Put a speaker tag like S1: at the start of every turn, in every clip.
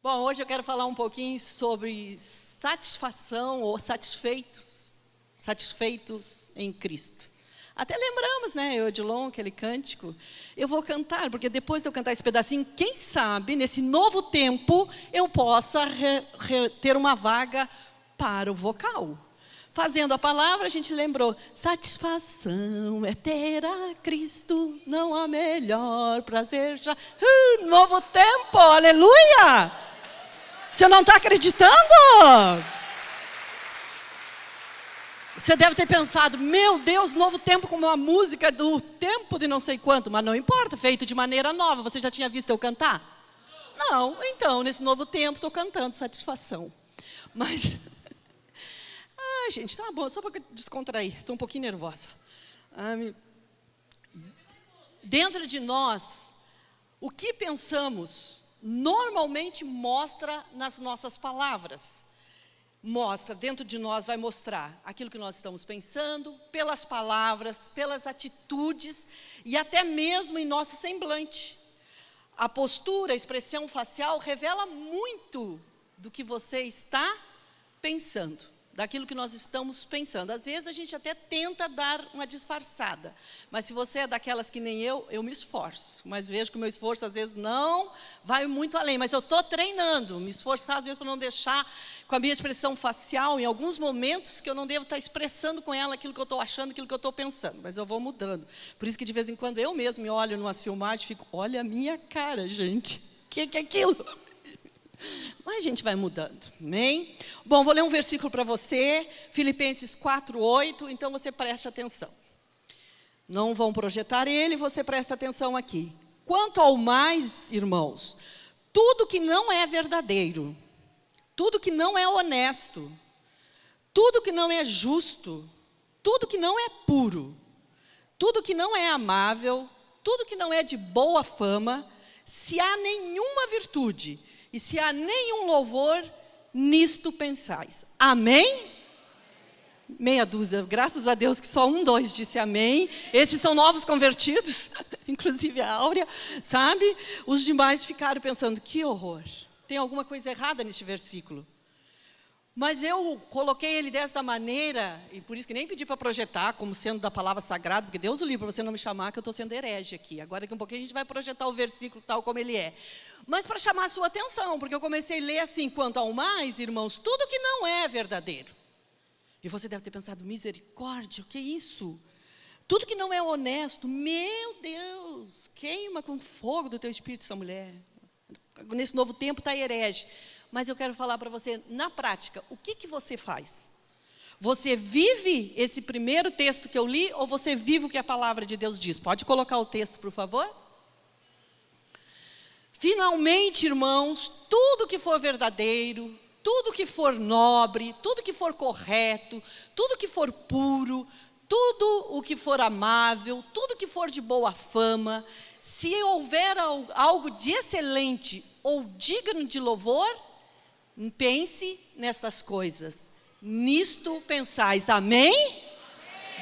S1: Bom, hoje eu quero falar um pouquinho sobre satisfação ou satisfeitos em Cristo. Até lembramos, né, eu, Odilon, aquele cântico. Eu vou cantar, porque depois de eu cantar esse pedacinho, quem sabe, nesse novo tempo, eu possa ter uma vaga para o vocal. Fazendo a palavra, a gente lembrou, satisfação é ter a Cristo, não há melhor prazer já. Novo tempo, aleluia! Você não está acreditando? Você deve ter pensado, meu Deus, novo tempo com uma música do tempo de não sei quanto, mas não importa, feito de maneira nova. Você já tinha visto eu cantar? Não, então, nesse novo tempo, estou cantando satisfação. Mas, ai, gente, tá bom, só para descontrair, estou um pouquinho nervosa. Dentro de nós, o que pensamos normalmente mostra nas nossas palavras. Mostra, dentro de nós vai mostrar aquilo que nós estamos pensando, pelas palavras, pelas atitudes e até mesmo em nosso semblante. A postura, a expressão facial revela muito do que você está pensando, daquilo que nós estamos pensando. Às vezes a gente até tenta dar uma disfarçada, mas se você é daquelas que nem eu me esforço, mas vejo que o meu esforço às vezes não vai muito além, mas eu estou treinando, me esforçar às vezes para não deixar com a minha expressão facial, em alguns momentos que eu não devo estar expressando com ela aquilo que eu estou achando, aquilo que eu estou pensando, mas eu vou mudando. Por isso que de vez em quando eu mesmo me olho em umas filmagens e fico, olha a minha cara, gente, o que é aquilo? Mas a gente vai mudando, amém? Bom, vou ler um versículo para você, Filipenses 4:8, então você preste atenção. Não vão projetar ele, você presta atenção aqui. Quanto ao mais, irmãos, tudo que não é verdadeiro, tudo que não é honesto, tudo que não é justo, tudo que não é puro, tudo que não é amável, tudo que não é de boa fama, se há nenhuma virtude e se há nenhum louvor, nisto pensais. Amém? Meia dúzia, graças a Deus que só 1, 2 disse amém. Esses são novos convertidos, inclusive a Áurea, sabe? Os demais ficaram pensando, que horror, tem alguma coisa errada neste versículo. Mas eu coloquei ele desta maneira, e por isso que nem pedi para projetar, como sendo da palavra sagrada, porque Deus o livre para você não me chamar, que eu estou sendo herege aqui. Agora, daqui a um pouquinho, a gente vai projetar o versículo tal como ele é. Mas para chamar a sua atenção, porque eu comecei a ler assim, quanto ao mais, irmãos, tudo que não é verdadeiro. E você deve ter pensado, misericórdia, o que é isso? Tudo que não é honesto, meu Deus, queima com fogo do teu espírito essa mulher. Nesse novo tempo está herege. Mas eu quero falar para você, na prática, o que você faz? Você vive esse primeiro texto que eu li, ou você vive o que a palavra de Deus diz? Pode colocar o texto, por favor? Finalmente, irmãos, tudo que for verdadeiro, tudo que for nobre, tudo que for correto, tudo que for puro, tudo o que for amável, tudo que for de boa fama, se houver algo de excelente ou digno de louvor, pense nessas coisas. Nisto pensais. Amém? Amém?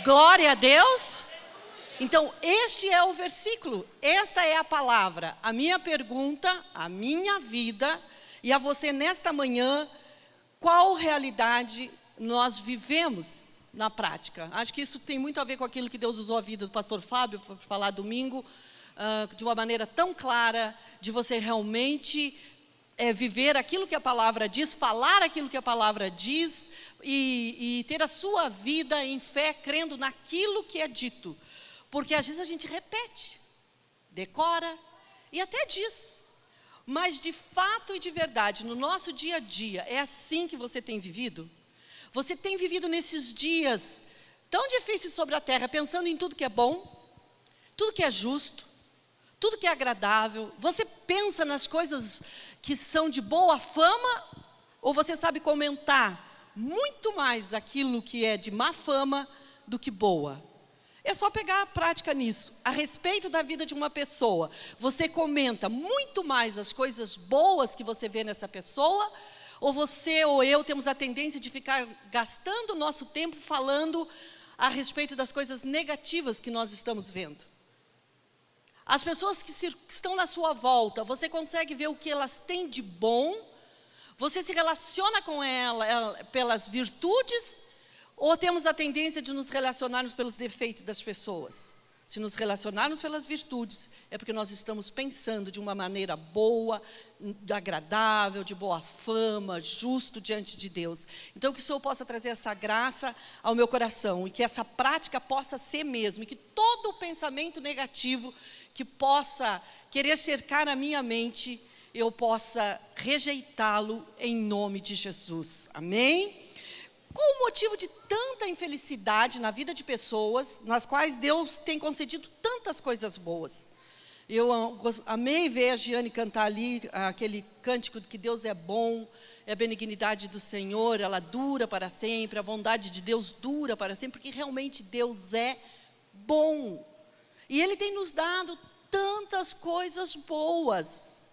S1: Glória a Deus. Então, este é o versículo. Esta é a palavra. A minha pergunta, a minha vida, e a você nesta manhã, qual realidade nós vivemos na prática? Acho que isso tem muito a ver com aquilo que Deus usou a vida do pastor Fábio para falar domingo, de uma maneira tão clara, de você realmente viver aquilo que a palavra diz, falar aquilo que a palavra diz e ter a sua vida em fé, crendo naquilo que é dito. Porque às vezes a gente repete, decora e até diz. Mas de fato e de verdade, no nosso dia a dia, é assim que você tem vivido? Você tem vivido nesses dias tão difíceis sobre a terra, pensando em tudo que é bom, tudo que é justo, tudo que é agradável? Você pensa nas coisas que são de boa fama, ou você sabe comentar muito mais aquilo que é de má fama do que boa? É só pegar a prática nisso. A respeito da vida de uma pessoa, você comenta muito mais as coisas boas que você vê nessa pessoa, ou você ou eu temos a tendência de ficar gastando o nosso tempo falando a respeito das coisas negativas que nós estamos vendo? As pessoas que estão na sua volta, você consegue ver o que elas têm de bom Você se relaciona com ela pelas virtudes ou temos a tendência de nos relacionarmos pelos defeitos das pessoas? Se nos relacionarmos pelas virtudes, é porque nós estamos pensando de uma maneira boa, agradável, de boa fama, justo diante de Deus. Então, que o Senhor possa trazer essa graça ao meu coração e que essa prática possa ser mesmo, e que todo o pensamento negativo que possa querer cercar a minha mente, eu possa rejeitá-lo em nome de Jesus. Amém? Qual o motivo de tanta infelicidade na vida de pessoas, nas quais Deus tem concedido tantas coisas boas? Eu amei ver a Giane cantar ali, aquele cântico de que Deus é bom, é a benignidade do Senhor, ela dura para sempre, a bondade de Deus dura para sempre, porque realmente Deus é bom. E Ele tem nos dado tantas coisas boas.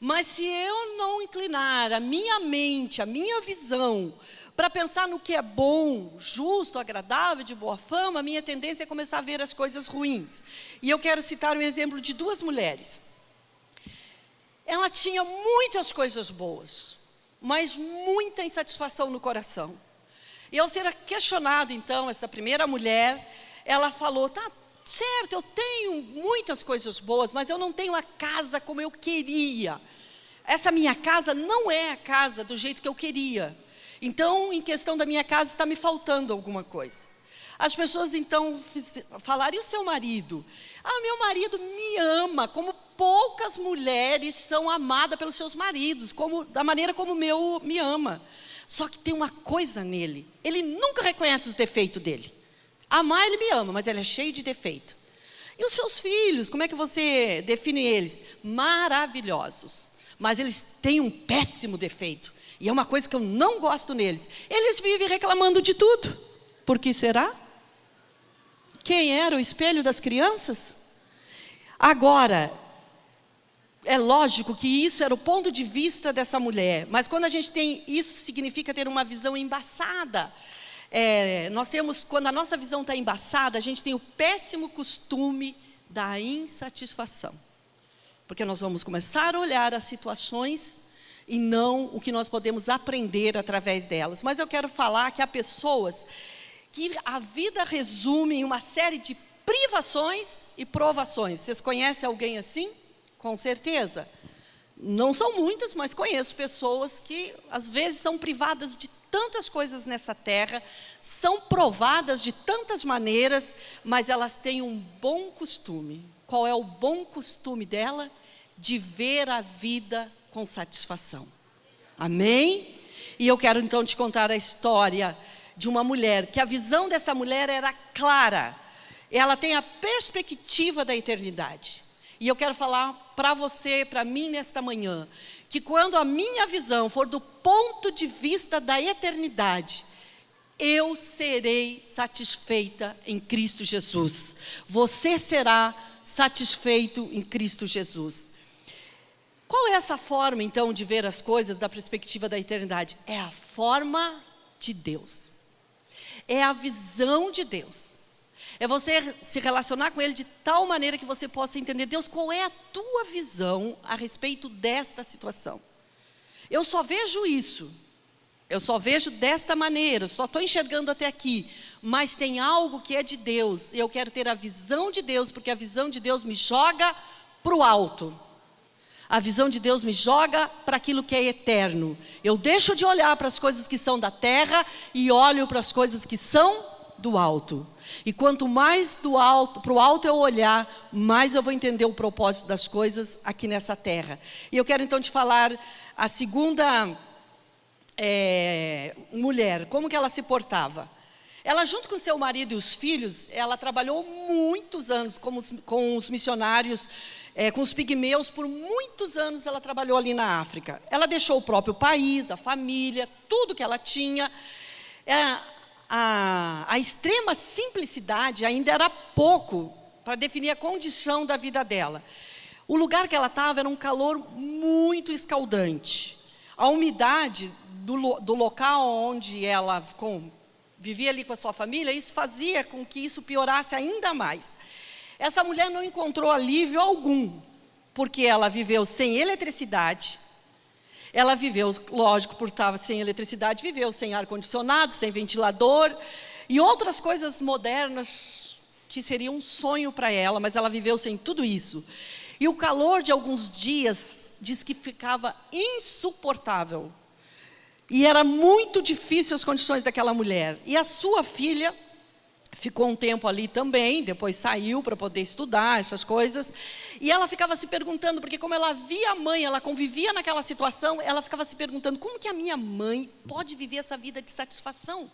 S1: Mas se eu não inclinar a minha mente, a minha visão, para pensar no que é bom, justo, agradável, de boa fama, a minha tendência é começar a ver as coisas ruins. E eu quero citar o exemplo de duas mulheres. Ela tinha muitas coisas boas, mas muita insatisfação no coração. E ao ser questionada, então, essa primeira mulher, ela falou, tá certo, eu tenho muitas coisas boas, mas eu não tenho a casa como eu queria. Essa minha casa não é a casa do jeito que eu queria. Então, em questão da minha casa, está me faltando alguma coisa. As pessoas, então, falaram, e o seu marido? Ah, meu marido me ama, como poucas mulheres são amadas pelos seus maridos, da maneira como o meu me ama. Só que tem uma coisa nele, ele nunca reconhece os defeitos dele. Amar, ele me ama, mas ele é cheio de defeito. E os seus filhos, como é que você define eles? Maravilhosos, mas eles têm um péssimo defeito. E é uma coisa que eu não gosto neles. Eles vivem reclamando de tudo. Por que será? Quem era o espelho das crianças? Agora, é lógico que isso era o ponto de vista dessa mulher. Mas quando a gente tem isso, significa ter uma visão embaçada. Quando a nossa visão está embaçada, a gente tem o péssimo costume da insatisfação. Porque nós vamos começar a olhar as situações e não o que nós podemos aprender através delas. Mas eu quero falar que há pessoas que a vida resume em uma série de privações e provações. Vocês conhecem alguém assim? Com certeza. Não são muitas, mas conheço pessoas que às vezes são privadas de tantas coisas nessa terra, são provadas de tantas maneiras, mas elas têm um bom costume. Qual é o bom costume dela? De ver a vida com satisfação. Amém? E eu quero então te contar a história de uma mulher, que a visão dessa mulher era clara. Ela tem a perspectiva da eternidade. E eu quero falar para você, para mim nesta manhã, que quando a minha visão for do ponto de vista da eternidade, eu serei satisfeita em Cristo Jesus. Você será satisfeito em Cristo Jesus. Qual é essa forma, então, de ver as coisas da perspectiva da eternidade? É a forma de Deus. É a visão de Deus. É você se relacionar com Ele de tal maneira que você possa entender, Deus, qual é a tua visão a respeito desta situação? Eu só vejo isso. Eu só vejo desta maneira, só estou enxergando até aqui. Mas tem algo que é de Deus. Eu quero ter a visão de Deus, porque a visão de Deus me joga para o alto. A visão de Deus me joga para aquilo que é eterno. Eu deixo de olhar para as coisas que são da terra e olho para as coisas que são do alto. E quanto mais do alto, para o alto eu olhar, mais eu vou entender o propósito das coisas aqui nessa terra. E eu quero então te falar a segunda mulher, como que ela se portava. Ela, junto com seu marido e os filhos, ela trabalhou muitos anos com os missionários, com os pigmeus. Por muitos anos ela trabalhou ali na África. Ela deixou o próprio país, a família, tudo que ela tinha. A extrema simplicidade ainda era pouco para definir a condição da vida dela. O lugar que ela estava era um calor muito escaldante. A umidade do local onde ela vivia ali com a sua família, isso fazia com que isso piorasse ainda mais. Essa mulher não encontrou alívio algum, porque ela viveu sem eletricidade, Ela viveu, lógico, por estar sem eletricidade, viveu sem ar-condicionado, sem ventilador, e outras coisas modernas que seriam um sonho para ela, mas ela viveu sem tudo isso. E o calor de alguns dias, diz que ficava insuportável. E era muito difícil as condições daquela mulher. E a sua filha ficou um tempo ali também, depois saiu para poder estudar essas coisas. E ela ficava se perguntando, porque como ela via a mãe, ela convivia naquela situação, ela ficava se perguntando, como que a minha mãe pode viver essa vida de satisfação?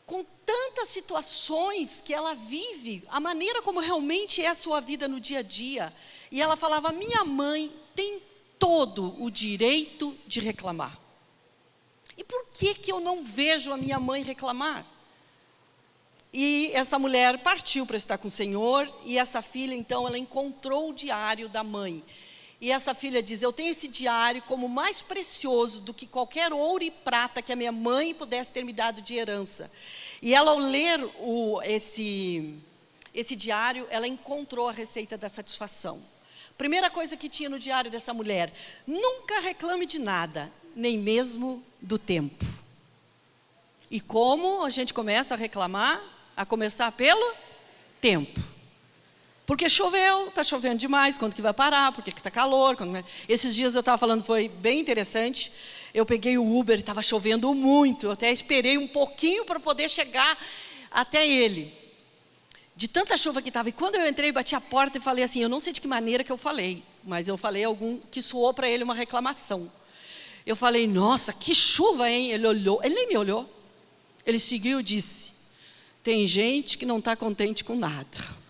S1: Com tantas situações que ela vive, a maneira como realmente é a sua vida no dia a dia. E ela falava, minha mãe tem todo o direito de reclamar. E por que eu não vejo a minha mãe reclamar? E essa mulher partiu para estar com o Senhor, e essa filha, então, ela encontrou o diário da mãe. E essa filha diz, eu tenho esse diário como mais precioso do que qualquer ouro e prata que a minha mãe pudesse ter me dado de herança. E ela, ao ler esse diário, ela encontrou a receita da satisfação. Primeira coisa que tinha no diário dessa mulher, nunca reclame de nada, nem mesmo do tempo. E como a gente começa a reclamar? A começar pelo tempo. Porque choveu, está chovendo demais, quando que vai parar, porque está calor. Esses dias eu estava falando, foi bem interessante, eu peguei o Uber, estava chovendo muito, eu até esperei um pouquinho para poder chegar até ele. De tanta chuva que estava, e quando eu entrei, bati a porta e falei assim, eu não sei de que maneira que eu falei, mas eu falei algum que soou para ele uma reclamação. Eu falei, nossa, que chuva, hein? Ele olhou, ele nem me olhou. Ele seguiu e disse, tem gente que não está contente com nada.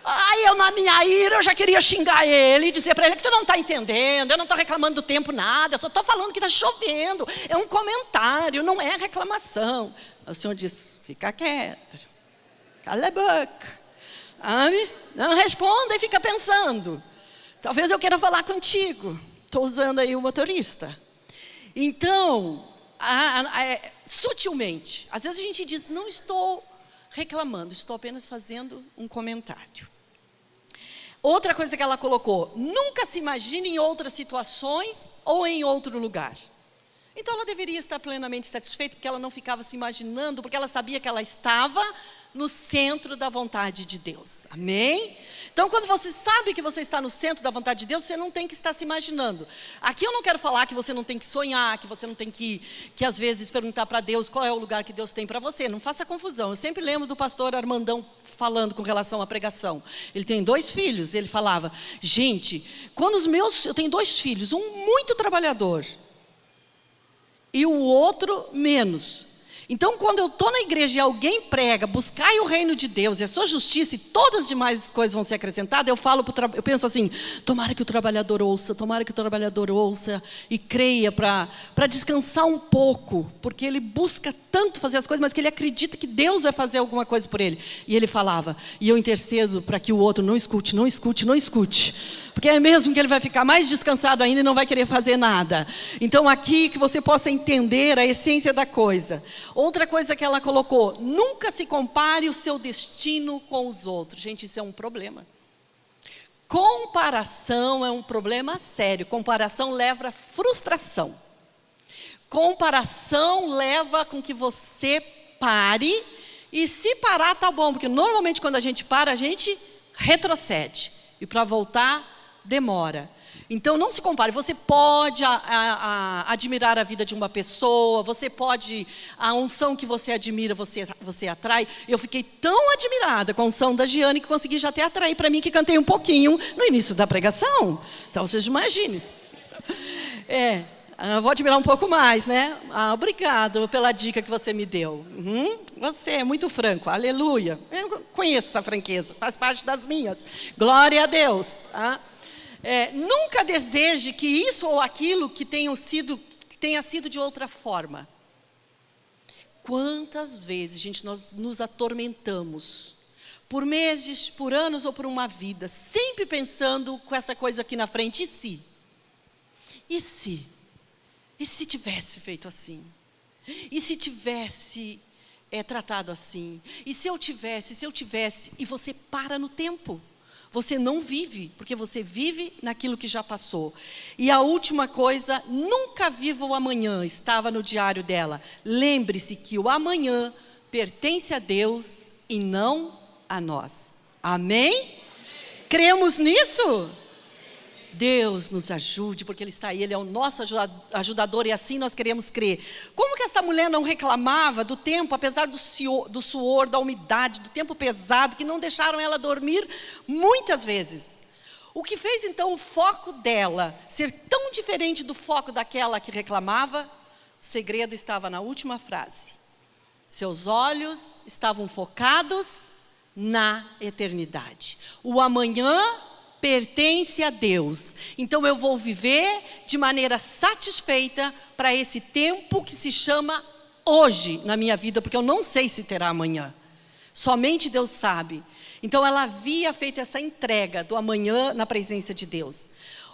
S1: Aí eu, na minha ira, eu já queria xingar ele e dizer para ele que você não está entendendo, eu não estou reclamando do tempo nada, eu só estou falando que está chovendo, é um comentário, não é reclamação. O Senhor disse, fica quieto, cala a boca, não responda e fica pensando. Talvez eu queira falar contigo, estou usando aí o motorista. Então, sutilmente, às vezes a gente diz, não estou reclamando, estou apenas fazendo um comentário. Outra coisa que ela colocou, nunca se imagine em outras situações ou em outro lugar. Então ela deveria estar plenamente satisfeita, porque ela não ficava se imaginando, porque ela sabia que ela estava no centro da vontade de Deus. Amém? Então, quando você sabe que você está no centro da vontade de Deus, você não tem que estar se imaginando. Aqui eu não quero falar que você não tem que sonhar, que você não tem que às vezes perguntar para Deus qual é o lugar que Deus tem para você. Não faça confusão. Eu sempre lembro do pastor Armandão falando com relação à pregação. Ele tem 2 filhos, ele falava, gente, eu tenho 2 filhos, um muito trabalhador e o outro menos. Então, quando eu estou na igreja e alguém prega, buscai o reino de Deus e a sua justiça e todas as demais coisas vão ser acrescentadas, eu penso assim, tomara que o trabalhador ouça e creia para descansar um pouco, porque ele busca tanto fazer as coisas, mas que ele acredita que Deus vai fazer alguma coisa por ele. E ele falava, e eu intercedo para que o outro não escute, porque é mesmo que ele vai ficar mais descansado ainda e não vai querer fazer nada. Então aqui que você possa entender a essência da coisa. Outra coisa que ela colocou, nunca se compare o seu destino com os outros. Gente, isso é um problema. Comparação é um problema sério. Comparação leva a frustração. Comparação leva com que você pare, e se parar tá bom, porque normalmente quando a gente para, a gente retrocede. E para voltar, demora. Então não se compare, você pode admirar a vida de uma pessoa, você pode, a unção que você admira, você atrai. Eu fiquei tão admirada com a unção da Giane que consegui já até atrair para mim, que cantei um pouquinho no início da pregação. Então vocês imaginem. Vou admirar um pouco mais, né? Obrigado pela dica que você me deu. Você é muito franco, aleluia. Eu conheço essa franqueza, faz parte das minhas. Glória a Deus, tá? Nunca deseje que isso ou aquilo que tenha sido de outra forma. Quantas vezes, gente, nós nos atormentamos por meses, por anos ou por uma vida, sempre pensando com essa coisa aqui na frente, e se? E se? E se tivesse feito assim? E se tivesse tratado assim? E se eu tivesse? E você para no tempo? Você não vive, porque você vive naquilo que já passou. E a última coisa, nunca viva o amanhã, estava no diário dela. Lembre-se que o amanhã pertence a Deus e não a nós. Amém? Cremos nisso? Deus nos ajude, porque Ele está aí, Ele é o nosso ajudador e assim nós queremos crer. Como que essa mulher não reclamava do tempo, apesar do suor, da umidade, do tempo pesado, que não deixaram ela dormir muitas vezes? O que fez então o foco dela ser tão diferente do foco daquela que reclamava? O segredo estava na última frase. Seus olhos estavam focados na eternidade. O amanhã pertence a Deus. Então eu vou viver de maneira satisfeita para esse tempo que se chama hoje na minha vida, porque eu não sei se terá amanhã. Somente Deus sabe. Então ela havia feito essa entrega do amanhã na presença de Deus.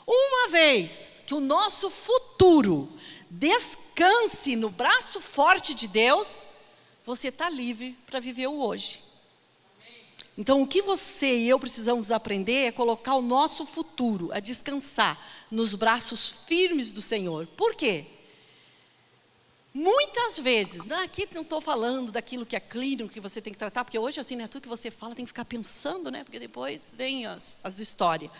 S1: Uma vez que o nosso futuro descanse no braço forte de Deus, você está livre para viver o hoje. Então, o que você e eu precisamos aprender é colocar o nosso futuro, a descansar nos braços firmes do Senhor. Por quê? Muitas vezes, aqui não estou falando daquilo que é clínico, que você tem que tratar, porque hoje, assim, né, tudo que você fala tem que ficar pensando, né, porque depois vem as histórias.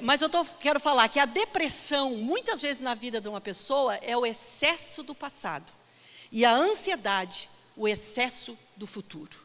S1: Mas quero falar que a depressão, muitas vezes na vida de uma pessoa, é o excesso do passado. E a ansiedade, o excesso do futuro.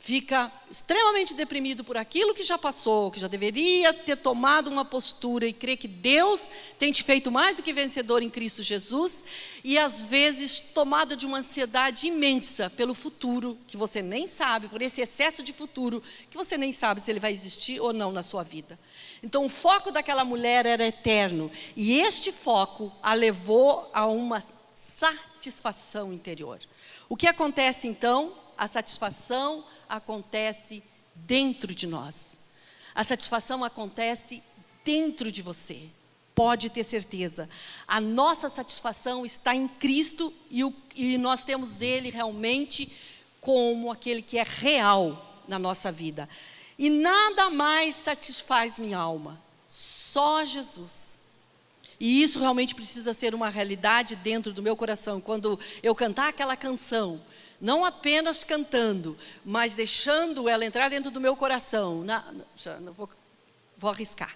S1: Fica extremamente deprimido por aquilo que já passou, que já deveria ter tomado uma postura e crer que Deus tem te feito mais do que vencedor em Cristo Jesus, e às vezes tomado de uma ansiedade imensa pelo futuro, que você nem sabe, por esse excesso de futuro, que você nem sabe se ele vai existir ou não na sua vida. Então o foco daquela mulher era eterno, e este foco a levou a uma satisfação interior. O que acontece então? A satisfação acontece dentro de nós. A satisfação acontece dentro de você. Pode ter certeza. A nossa satisfação está em Cristo e nós temos Ele realmente como aquele que é real na nossa vida. E nada mais satisfaz minha alma. Só Jesus. E isso realmente precisa ser uma realidade dentro do meu coração. Quando eu cantar aquela canção, não apenas cantando, mas deixando ela entrar dentro do meu coração. Vou arriscar.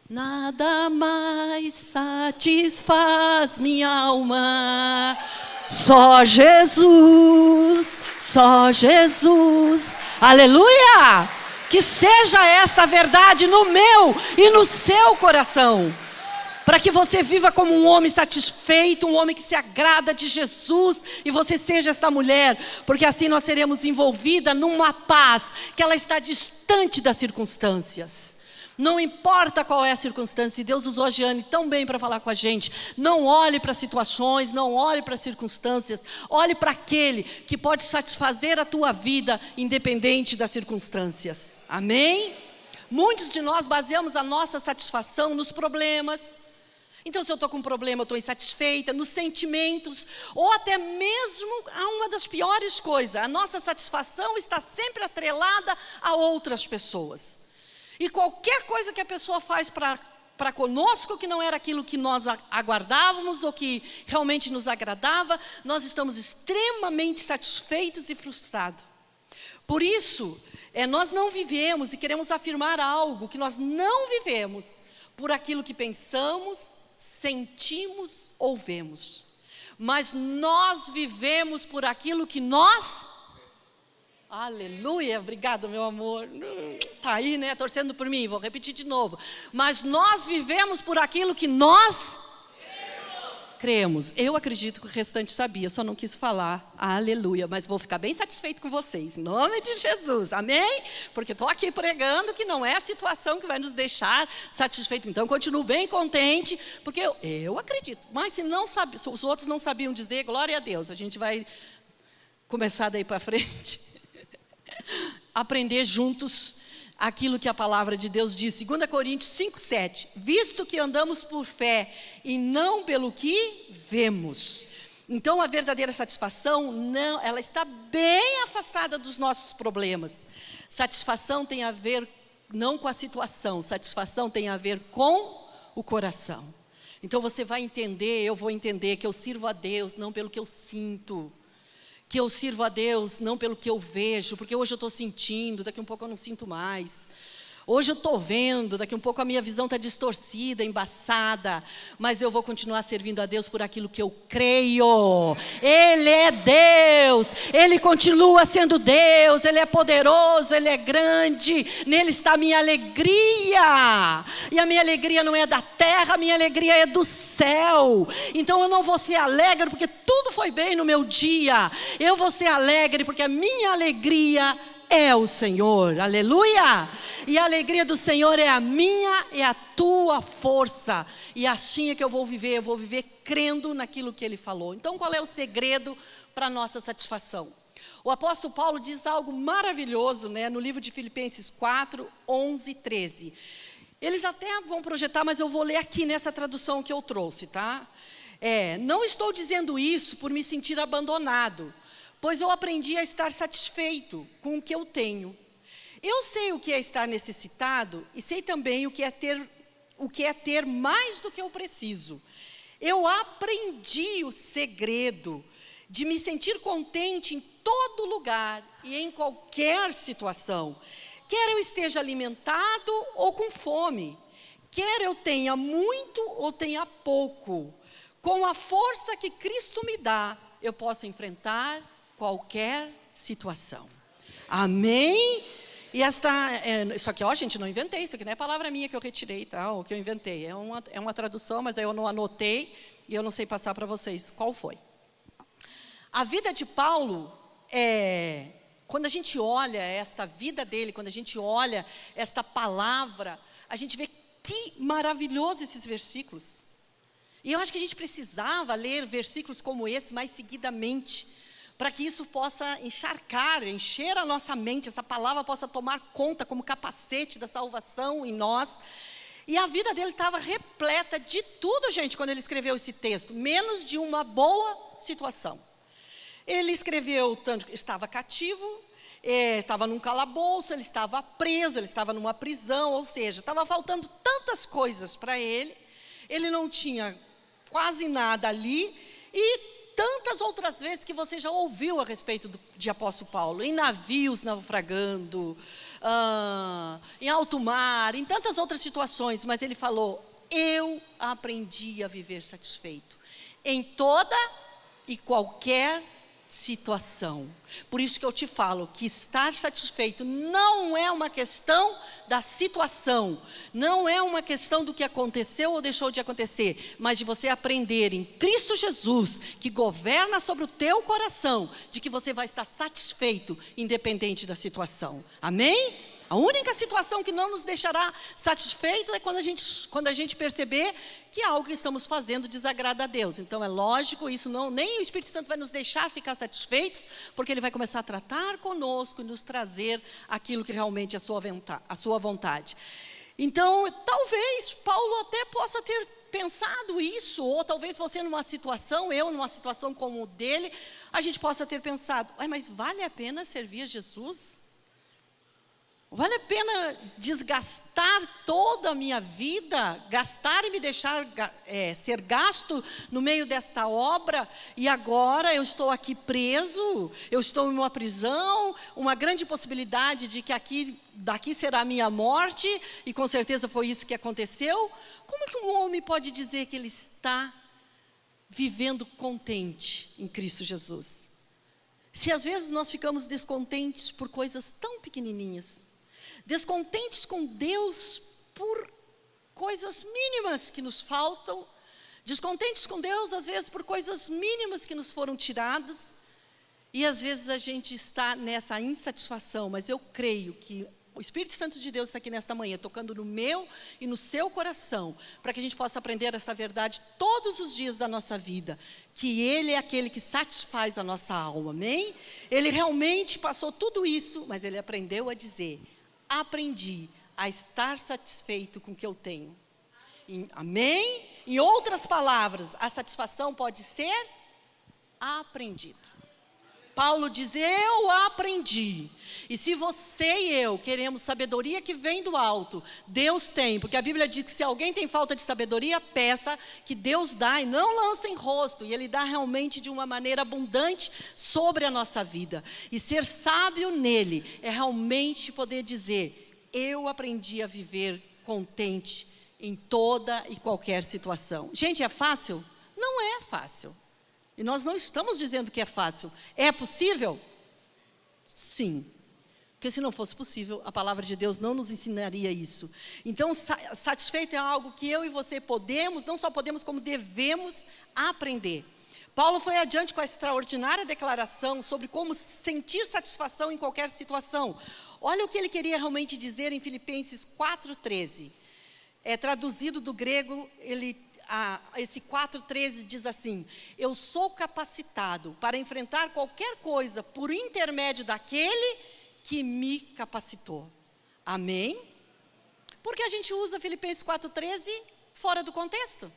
S1: Nada mais satisfaz minha alma, só Jesus, só Jesus. Aleluia! Que seja esta verdade no meu e no seu coração. Para que você viva como um homem satisfeito, um homem que se agrada de Jesus, e você seja essa mulher, porque assim nós seremos envolvidas numa paz, que ela está distante das circunstâncias. Não importa qual é a circunstância, e Deus usou a Jeane tão bem para falar com a gente. Não olhe para situações, não olhe para circunstâncias, olhe para aquele que pode satisfazer a tua vida, independente das circunstâncias. Amém? Muitos de nós baseamos a nossa satisfação nos problemas. Então, se eu estou com um problema, eu estou insatisfeita, nos sentimentos, ou até mesmo a uma das piores coisas, a nossa satisfação está sempre atrelada a outras pessoas. E qualquer coisa que a pessoa faz para conosco, que não era aquilo que nós aguardávamos, ou que realmente nos agradava, nós estamos extremamente satisfeitos e frustrados. Por isso, nós não vivemos, e queremos afirmar algo, que nós não vivemos por aquilo que pensamos, sentimos ou vemos, mas nós vivemos por aquilo que nós... Aleluia, obrigada meu amor, está aí, né, torcendo por mim, vou repetir de novo, mas nós vivemos por aquilo que nós cremos. Eu acredito que o restante sabia, só não quis falar, aleluia, mas vou ficar bem satisfeito com vocês, em nome de Jesus, amém? Porque estou aqui pregando que não é a situação que vai nos deixar satisfeitos, então continuo bem contente, porque eu acredito, mas se os outros não sabiam dizer, glória a Deus, a gente vai começar daí para frente, aprender juntos aquilo que a palavra de Deus diz, 2 Coríntios 5:7, visto que andamos por fé e não pelo que vemos. Então a verdadeira satisfação, ela está bem afastada dos nossos problemas. Satisfação tem a ver não com a situação. Satisfação tem a ver com o coração. Então você vai entender, eu vou entender que eu sirvo a Deus não pelo que eu sinto, que eu sirvo a Deus não pelo que eu vejo, porque hoje eu estou sentindo, daqui a um pouco eu não sinto mais. Hoje eu estou vendo, daqui a um pouco a minha visão está distorcida, embaçada, mas eu vou continuar servindo a Deus por aquilo que eu creio. Ele é Deus, Ele continua sendo Deus, Ele é poderoso, Ele é grande, nele está a minha alegria. E a minha alegria não é da terra, a minha alegria é do céu. Então eu não vou ser alegre porque tudo foi bem no meu dia. Eu vou ser alegre porque a minha alegria é o Senhor, aleluia! E a alegria do Senhor é a minha e a tua força. E assim é que eu vou viver crendo naquilo que Ele falou. Então qual é o segredo para a nossa satisfação? O apóstolo Paulo diz algo maravilhoso, no livro de Filipenses 4, 11 e 13. Eles até vão projetar, mas eu vou ler aqui nessa tradução que eu trouxe, tá? Não estou dizendo isso por me sentir abandonado, pois eu aprendi a estar satisfeito com o que eu tenho. Eu sei o que é estar necessitado e sei também o que é ter mais do que eu preciso. Eu aprendi o segredo de me sentir contente em todo lugar e em qualquer situação. Quer eu esteja alimentado ou com fome, quer eu tenha muito ou tenha pouco, com a força que Cristo me dá, eu posso enfrentar qualquer situação. Amém? E isso aqui, gente, não inventei, isso aqui não é palavra minha que eu retirei, tá? O que eu inventei, é uma tradução, mas aí eu não anotei, e eu não sei passar para vocês qual foi. A vida de Paulo, quando a gente olha esta vida dele, quando a gente olha esta palavra, a gente vê que maravilhoso esses versículos. E eu acho que a gente precisava ler versículos como esse mais seguidamente, para que isso possa encher a nossa mente, essa palavra possa tomar conta como capacete da salvação em nós. E a vida dele estava repleta de tudo, gente, quando ele escreveu esse texto, menos de uma boa situação. Ele escreveu tanto que estava cativo, estava num calabouço, ele estava preso, ele estava numa prisão, ou seja, estava faltando tantas coisas para ele, ele não tinha quase nada ali, e tantas outras vezes que você já ouviu a respeito de apóstolo Paulo, em navios naufragando, em alto mar, em tantas outras situações, mas ele falou, eu aprendi a viver satisfeito, em toda e qualquer situação. Por isso que eu te falo que estar satisfeito não é uma questão da situação, não é uma questão do que aconteceu ou deixou de acontecer, mas de você aprender em Cristo Jesus, que governa sobre o teu coração, de que você vai estar satisfeito independente da situação. Amém? A única situação que não nos deixará satisfeitos é quando a gente perceber que algo que estamos fazendo desagrada a Deus. Então é lógico, isso nem o Espírito Santo vai nos deixar ficar satisfeitos, porque ele vai começar a tratar conosco e nos trazer aquilo que realmente é a sua vontade. Então, talvez Paulo até possa ter pensado isso, ou talvez você numa situação, eu numa situação como dele, a gente possa ter pensado, mas vale a pena servir a Jesus? Vale a pena desgastar toda a minha vida, gastar e me deixar ser gasto no meio desta obra, e agora eu estou aqui preso, eu estou em uma prisão, uma grande possibilidade de que daqui será a minha morte, e com certeza foi isso que aconteceu. Como que um homem pode dizer que ele está vivendo contente em Cristo Jesus? Se às vezes nós ficamos descontentes por coisas tão pequenininhas, descontentes com Deus por coisas mínimas que nos faltam, descontentes com Deus às vezes por coisas mínimas que nos foram tiradas, e às vezes a gente está nessa insatisfação, mas eu creio que o Espírito Santo de Deus está aqui nesta manhã, tocando no meu e no seu coração, para que a gente possa aprender essa verdade todos os dias da nossa vida, que Ele é aquele que satisfaz a nossa alma, amém? Ele realmente passou tudo isso, mas Ele aprendeu a dizer, aprendi a estar satisfeito com o que eu tenho. Amém? Em outras palavras, a satisfação pode ser aprendida. Paulo diz, eu aprendi. E se você e eu queremos sabedoria que vem do alto, Deus tem, porque a Bíblia diz que se alguém tem falta de sabedoria, peça, que Deus dá e não lança em rosto, e Ele dá realmente de uma maneira abundante sobre a nossa vida. E ser sábio nele é realmente poder dizer, eu aprendi a viver contente em toda e qualquer situação. Gente, é fácil? Não é fácil. E nós não estamos dizendo que é fácil. É possível? Sim. Porque se não fosse possível, a palavra de Deus não nos ensinaria isso. Então, satisfeito é algo que eu e você podemos, não só podemos, como devemos aprender. Paulo foi adiante com a extraordinária declaração sobre como sentir satisfação em qualquer situação. Olha o que ele queria realmente dizer em Filipenses 4,13. Traduzido do grego, esse 4,13 diz assim, eu sou capacitado para enfrentar qualquer coisa por intermédio daquele que me capacitou. Amém? Porque a gente usa Filipenses 4,13 fora do contexto.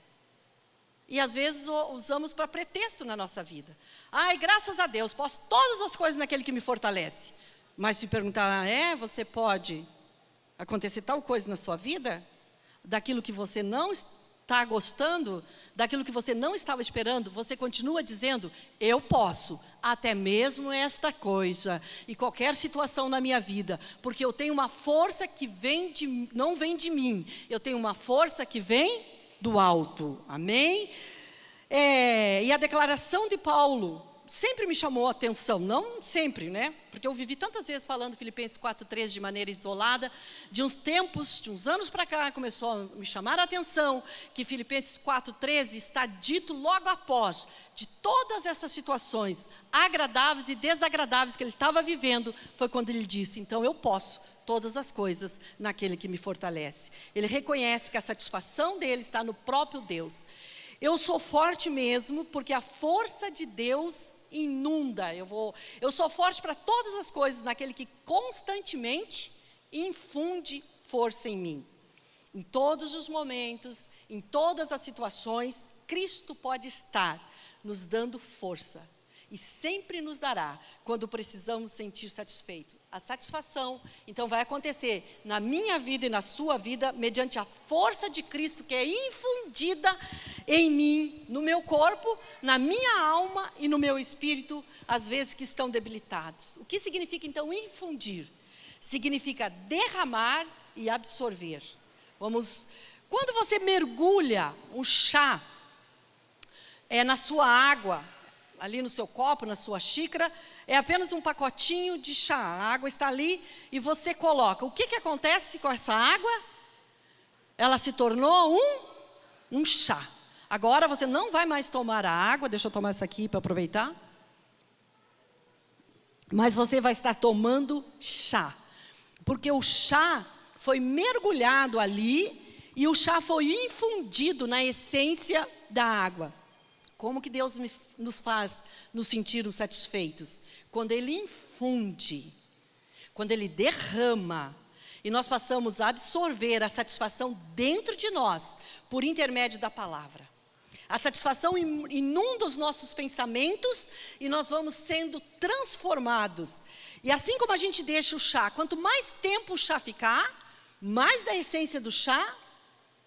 S1: E às vezes usamos para pretexto na nossa vida. Ai, graças a Deus, posso todas as coisas naquele que me fortalece. Mas se perguntar, você pode acontecer tal coisa na sua vida? Daquilo que você não está gostando, daquilo que você não estava esperando, você continua dizendo, eu posso, até mesmo esta coisa, e qualquer situação na minha vida, porque eu tenho uma força que não vem de mim, eu tenho uma força que vem do alto, amém? E a declaração de Paulo sempre me chamou a atenção, não sempre, né? Porque eu vivi tantas vezes falando Filipenses 4,13 de maneira isolada, de uns anos para cá, começou a me chamar a atenção, que Filipenses 4,13 está dito logo após, de todas essas situações agradáveis e desagradáveis que ele estava vivendo, foi quando ele disse, então eu posso todas as coisas naquele que me fortalece. Ele reconhece que a satisfação dele está no próprio Deus. Eu sou forte mesmo, porque a força de Deus inunda. Eu sou forte para todas as coisas naquele que constantemente infunde força em mim. Em todos os momentos, em todas as situações, Cristo pode estar nos dando força. E sempre nos dará, quando precisamos sentir satisfeito. A satisfação, então, vai acontecer na minha vida e na sua vida, mediante a força de Cristo que é infundida em mim, no meu corpo, na minha alma e no meu espírito, às vezes que estão debilitados. O que significa, então, infundir? Significa derramar e absorver. Quando você mergulha um chá na sua água, ali no seu copo, na sua xícara, é apenas um pacotinho de chá. A água está ali e você coloca. O que acontece com essa água? Ela se tornou um chá. Agora você não vai mais tomar a água, deixa eu tomar essa aqui para aproveitar. Mas você vai estar tomando chá. Porque o chá foi mergulhado ali e o chá foi infundido na essência da água. Como que Deus nos faz nos sentirmos satisfeitos? Quando Ele infunde, quando Ele derrama, e nós passamos a absorver a satisfação dentro de nós, por intermédio da palavra. A satisfação inunda os nossos pensamentos e nós vamos sendo transformados. E assim como a gente deixa o chá, quanto mais tempo o chá ficar, mais da essência do chá,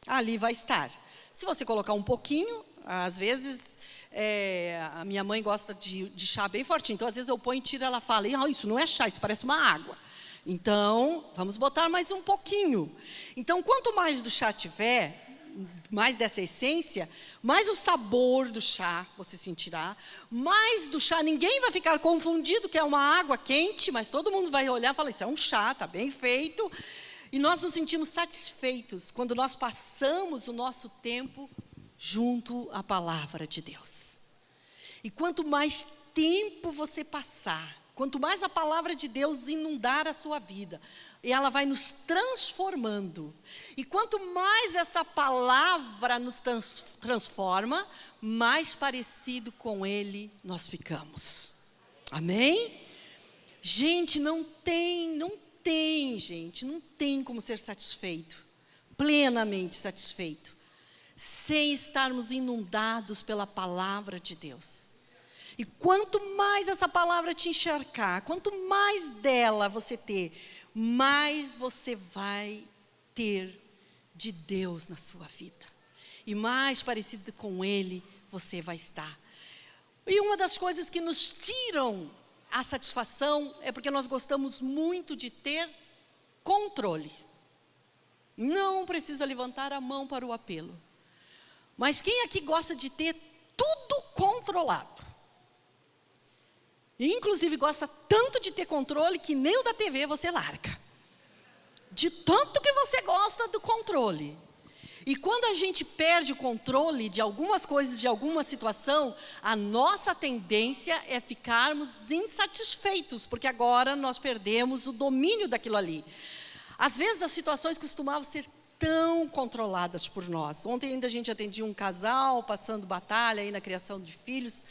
S1: ali vai estar. Se você colocar um pouquinho, às vezes, a minha mãe gosta de chá bem fortinho, então às vezes eu ponho e tiro, ela fala, isso não é chá, isso parece uma água. Então, vamos botar mais um pouquinho. Então, quanto mais do chá tiver, mais dessa essência, mais o sabor do chá você sentirá, mais do chá, ninguém vai ficar confundido que é uma água quente, mas todo mundo vai olhar e falar, isso é um chá, está bem feito. E nós nos sentimos satisfeitos quando nós passamos o nosso tempo junto à palavra de Deus. E quanto mais tempo você passar, quanto mais a palavra de Deus inundar a sua vida, e ela vai nos transformando. E quanto mais essa palavra nos transforma, mais parecido com Ele nós ficamos. Amém? Gente, não tem como ser satisfeito, plenamente satisfeito, sem estarmos inundados pela palavra de Deus. E quanto mais essa palavra te encharcar, quanto mais dela você ter, mais você vai ter de Deus na sua vida. E mais parecido com Ele você vai estar. E uma das coisas que nos tiram a satisfação é porque nós gostamos muito de ter controle. Não precisa levantar a mão para o apelo. Mas quem aqui gosta de ter tudo controlado? E, inclusive, gosta tanto de ter controle que nem o da TV você larga. De tanto que você gosta do controle. E quando a gente perde o controle de algumas coisas, de alguma situação, a nossa tendência é ficarmos insatisfeitos, porque agora nós perdemos o domínio daquilo ali. Às vezes as situações costumavam ser tão controladas por nós. Ontem ainda a gente atendia um casal, passando batalha aí na criação de filhos.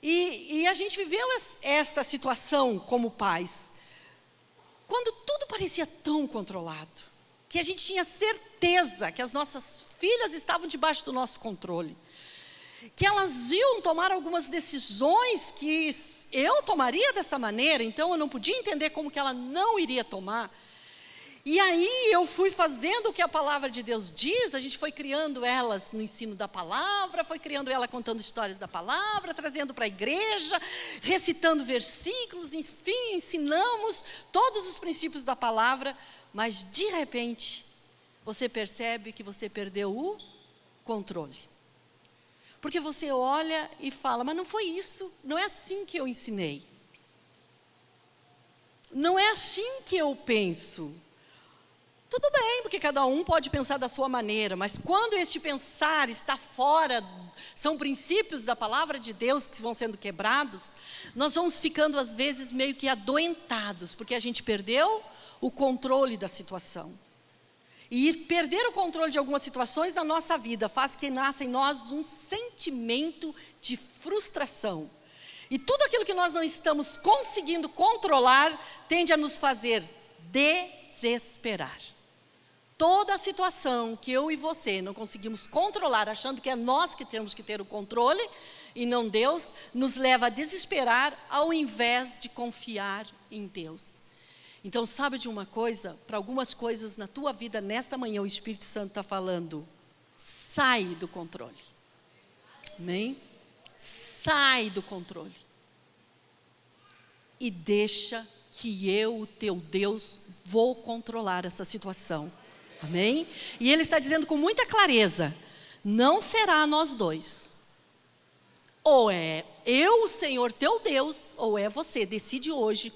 S1: E a gente viveu esta situação como pais, quando tudo parecia tão controlado, que a gente tinha certeza que as nossas filhas estavam debaixo do nosso controle, que elas iam tomar algumas decisões que eu tomaria dessa maneira, então eu não podia entender como que ela não iria tomar. E aí eu fui fazendo o que a palavra de Deus diz, a gente foi criando elas no ensino da palavra, foi criando ela contando histórias da palavra, trazendo para a igreja, recitando versículos, enfim, ensinamos todos os princípios da palavra, mas de repente você percebe que você perdeu o controle. Porque você olha e fala, mas não foi isso, não é assim que eu ensinei. Não é assim que eu penso. Tudo bem, porque cada um pode pensar da sua maneira, mas quando este pensar está fora, são princípios da palavra de Deus que vão sendo quebrados, nós vamos ficando às vezes meio que adoentados, porque a gente perdeu o controle da situação. E perder o controle de algumas situações na nossa vida faz que nasça em nós um sentimento de frustração. E tudo aquilo que nós não estamos conseguindo controlar tende a nos fazer desesperar. Toda a situação que eu e você não conseguimos controlar, achando que é nós que temos que ter o controle e não Deus, nos leva a desesperar ao invés de confiar em Deus. Então, sabe de uma coisa? Para algumas coisas na tua vida, nesta manhã, o Espírito Santo está falando, sai do controle. Amém? Sai do controle. E deixa que eu, o teu Deus, vou controlar essa situação. Amém? E ele está dizendo com muita clareza, não será nós dois. Ou é eu, o Senhor teu Deus, ou é você. Decide hoje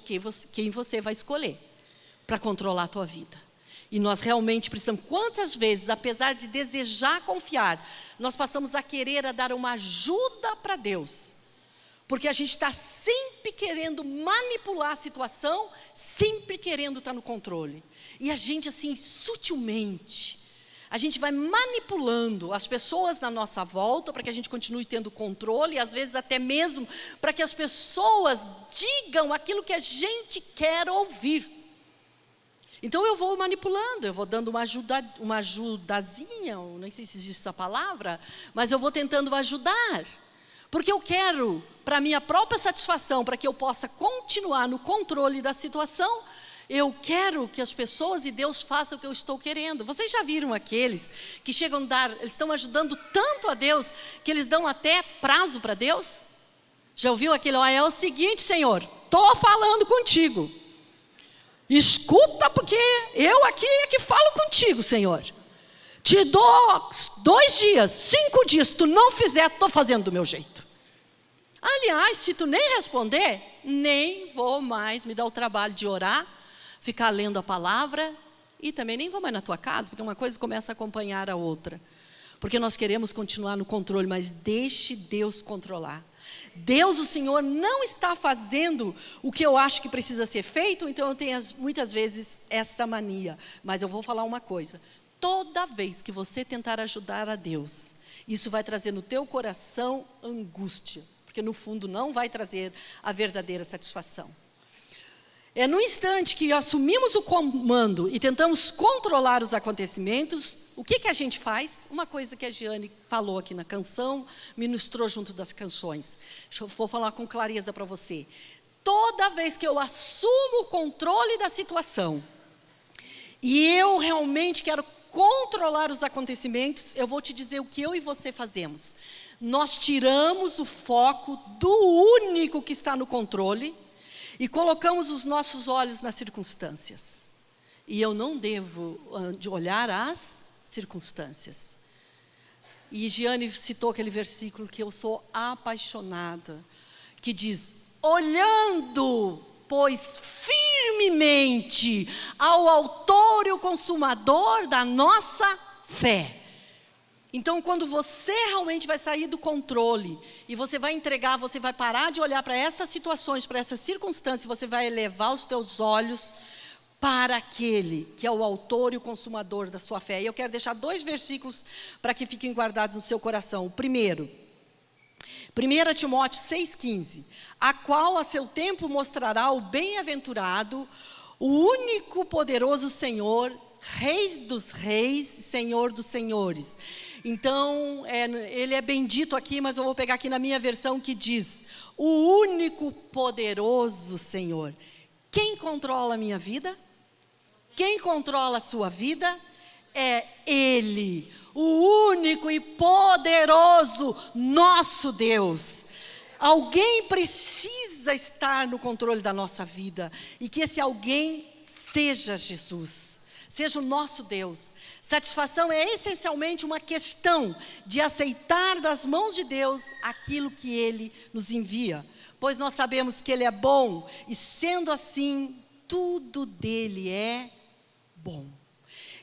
S1: quem você vai escolher para controlar a tua vida. E nós realmente precisamos, quantas vezes, apesar de desejar confiar, nós passamos a querer dar uma ajuda para Deus. Porque a gente está sempre querendo manipular a situação, sempre querendo estar no controle. E a gente, assim, sutilmente, a gente vai manipulando as pessoas na nossa volta para que a gente continue tendo controle, e às vezes até mesmo para que as pessoas digam aquilo que a gente quer ouvir. Então eu vou manipulando, eu vou dando uma ajudazinha, não sei se existe essa palavra, mas eu vou tentando ajudar. Porque eu quero, para minha própria satisfação, para que eu possa continuar no controle da situação, eu quero que as pessoas e Deus façam o que eu estou querendo. Vocês já viram aqueles que chegam a dar, eles estão ajudando tanto a Deus, que eles dão até prazo para Deus? Já ouviu aquele, é o seguinte, Senhor, estou falando contigo. Escuta, porque eu aqui é que falo contigo, Senhor. Te dou 2 dias, 5 dias, se tu não fizer, estou fazendo do meu jeito. Aliás, se tu nem responder, nem vou mais me dar o trabalho de orar, ficar lendo a palavra, e também nem vou mais na tua casa, porque uma coisa começa a acompanhar a outra. Porque nós queremos continuar no controle, mas deixe Deus controlar. Deus, o Senhor, não está fazendo o que eu acho que precisa ser feito, então eu tenho muitas vezes essa mania. Mas eu vou falar uma coisa, toda vez que você tentar ajudar a Deus, isso vai trazer no teu coração angústia, porque no fundo não vai trazer a verdadeira satisfação. É no instante que assumimos o comando e tentamos controlar os acontecimentos, o que a gente faz? Uma coisa que a Giane falou aqui na canção, ministrou junto das canções. Vou falar com clareza para você. Toda vez que eu assumo o controle da situação, e eu realmente quero controlar os acontecimentos, eu vou te dizer o que eu e você fazemos. Nós tiramos o foco do único que está no controle e colocamos os nossos olhos nas circunstâncias. E eu não devo de olhar as circunstâncias. E Giane citou aquele versículo que eu sou apaixonada, que diz: olhando, pois firmemente ao autor e o consumador da nossa fé. Então, quando você realmente vai sair do controle, e você vai entregar, você vai parar de olhar para essas situações, para essas circunstâncias, você vai elevar os teus olhos para aquele que é o autor e o consumador da sua fé. E eu quero deixar 2 versículos para que fiquem guardados no seu coração. O primeiro, 1 Timóteo 6,15, a qual a seu tempo mostrará o bem-aventurado, o único poderoso Senhor, Rei dos reis, Senhor dos senhores. Então, ele é bendito aqui, mas eu vou pegar aqui na minha versão que diz: o único poderoso Senhor. Quem controla a minha vida? Quem controla a sua vida? É Ele, o único e poderoso nosso Deus. Alguém precisa estar no controle da nossa vida, e que esse alguém seja Jesus, seja o nosso Deus. Satisfação é essencialmente uma questão de aceitar das mãos de Deus aquilo que Ele nos envia, pois nós sabemos que Ele é bom, e sendo assim, tudo dele é bom.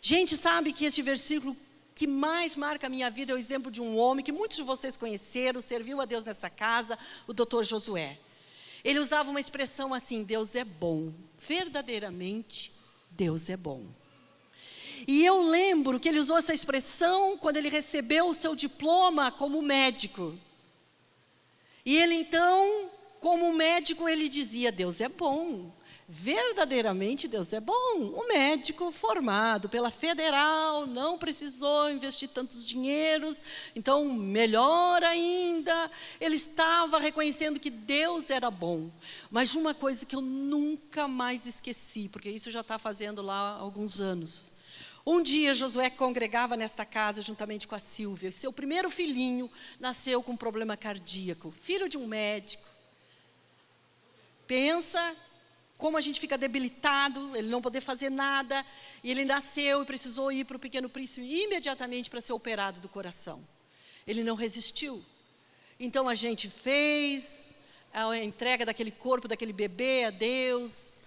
S1: Gente, sabe que esse versículo que mais marca a minha vida é o exemplo de um homem que muitos de vocês conheceram, serviu a Deus nessa casa, o Dr. Josué. Ele usava uma expressão assim: Deus é bom, verdadeiramente Deus é bom. E eu lembro que ele usou essa expressão quando ele recebeu o seu diploma como médico. E ele então, como médico, ele dizia: Deus é bom, verdadeiramente Deus é bom. Um médico formado pela Federal, não precisou investir tantos dinheiros, então melhor ainda, ele estava reconhecendo que Deus era bom. Mas uma coisa que eu nunca mais esqueci, porque isso já está fazendo lá há alguns anos. Um dia Josué congregava nesta casa juntamente com a Silvia, e seu primeiro filhinho nasceu com um problema cardíaco, filho de um médico. Pensa como a gente fica debilitado, ele não poder fazer nada, e ele nasceu e precisou ir para o Pequeno Príncipe imediatamente para ser operado do coração. Ele não resistiu. Então a gente fez a entrega daquele corpo, daquele bebê a Deus,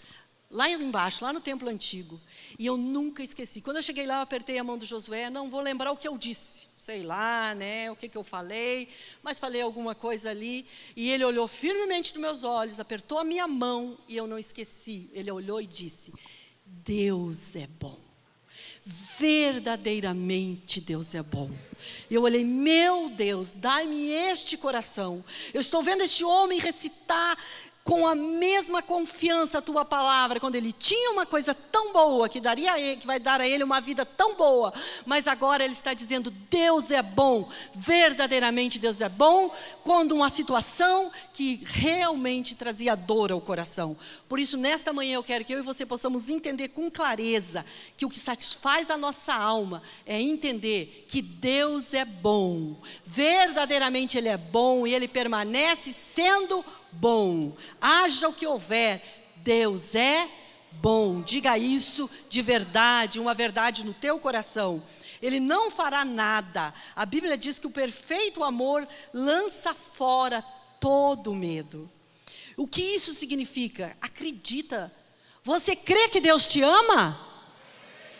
S1: lá embaixo, lá no templo antigo. E eu nunca esqueci. Quando eu cheguei lá, eu apertei a mão do Josué, não vou lembrar o que eu disse, sei lá, né, o que eu falei, mas falei alguma coisa ali, e ele olhou firmemente nos meus olhos, apertou a minha mão, e eu não esqueci. Ele olhou e disse: Deus é bom, verdadeiramente Deus é bom. E eu olhei: meu Deus, dai-me este coração. Eu estou vendo este homem recitar com a mesma confiança a tua palavra, quando ele tinha uma coisa tão boa, que vai dar a ele uma vida tão boa, mas agora ele está dizendo: Deus é bom, verdadeiramente Deus é bom, quando uma situação que realmente trazia dor ao coração. Por isso, nesta manhã eu quero que eu e você possamos entender com clareza, que o que satisfaz a nossa alma é entender que Deus é bom, verdadeiramente Ele é bom, e Ele permanece sendo bom. Haja o que houver, Deus é bom. Diga isso de verdade, uma verdade no teu coração. Ele não fará nada. A Bíblia diz que o perfeito amor lança fora todo medo. O que isso significa? Acredita. Você crê que Deus te ama?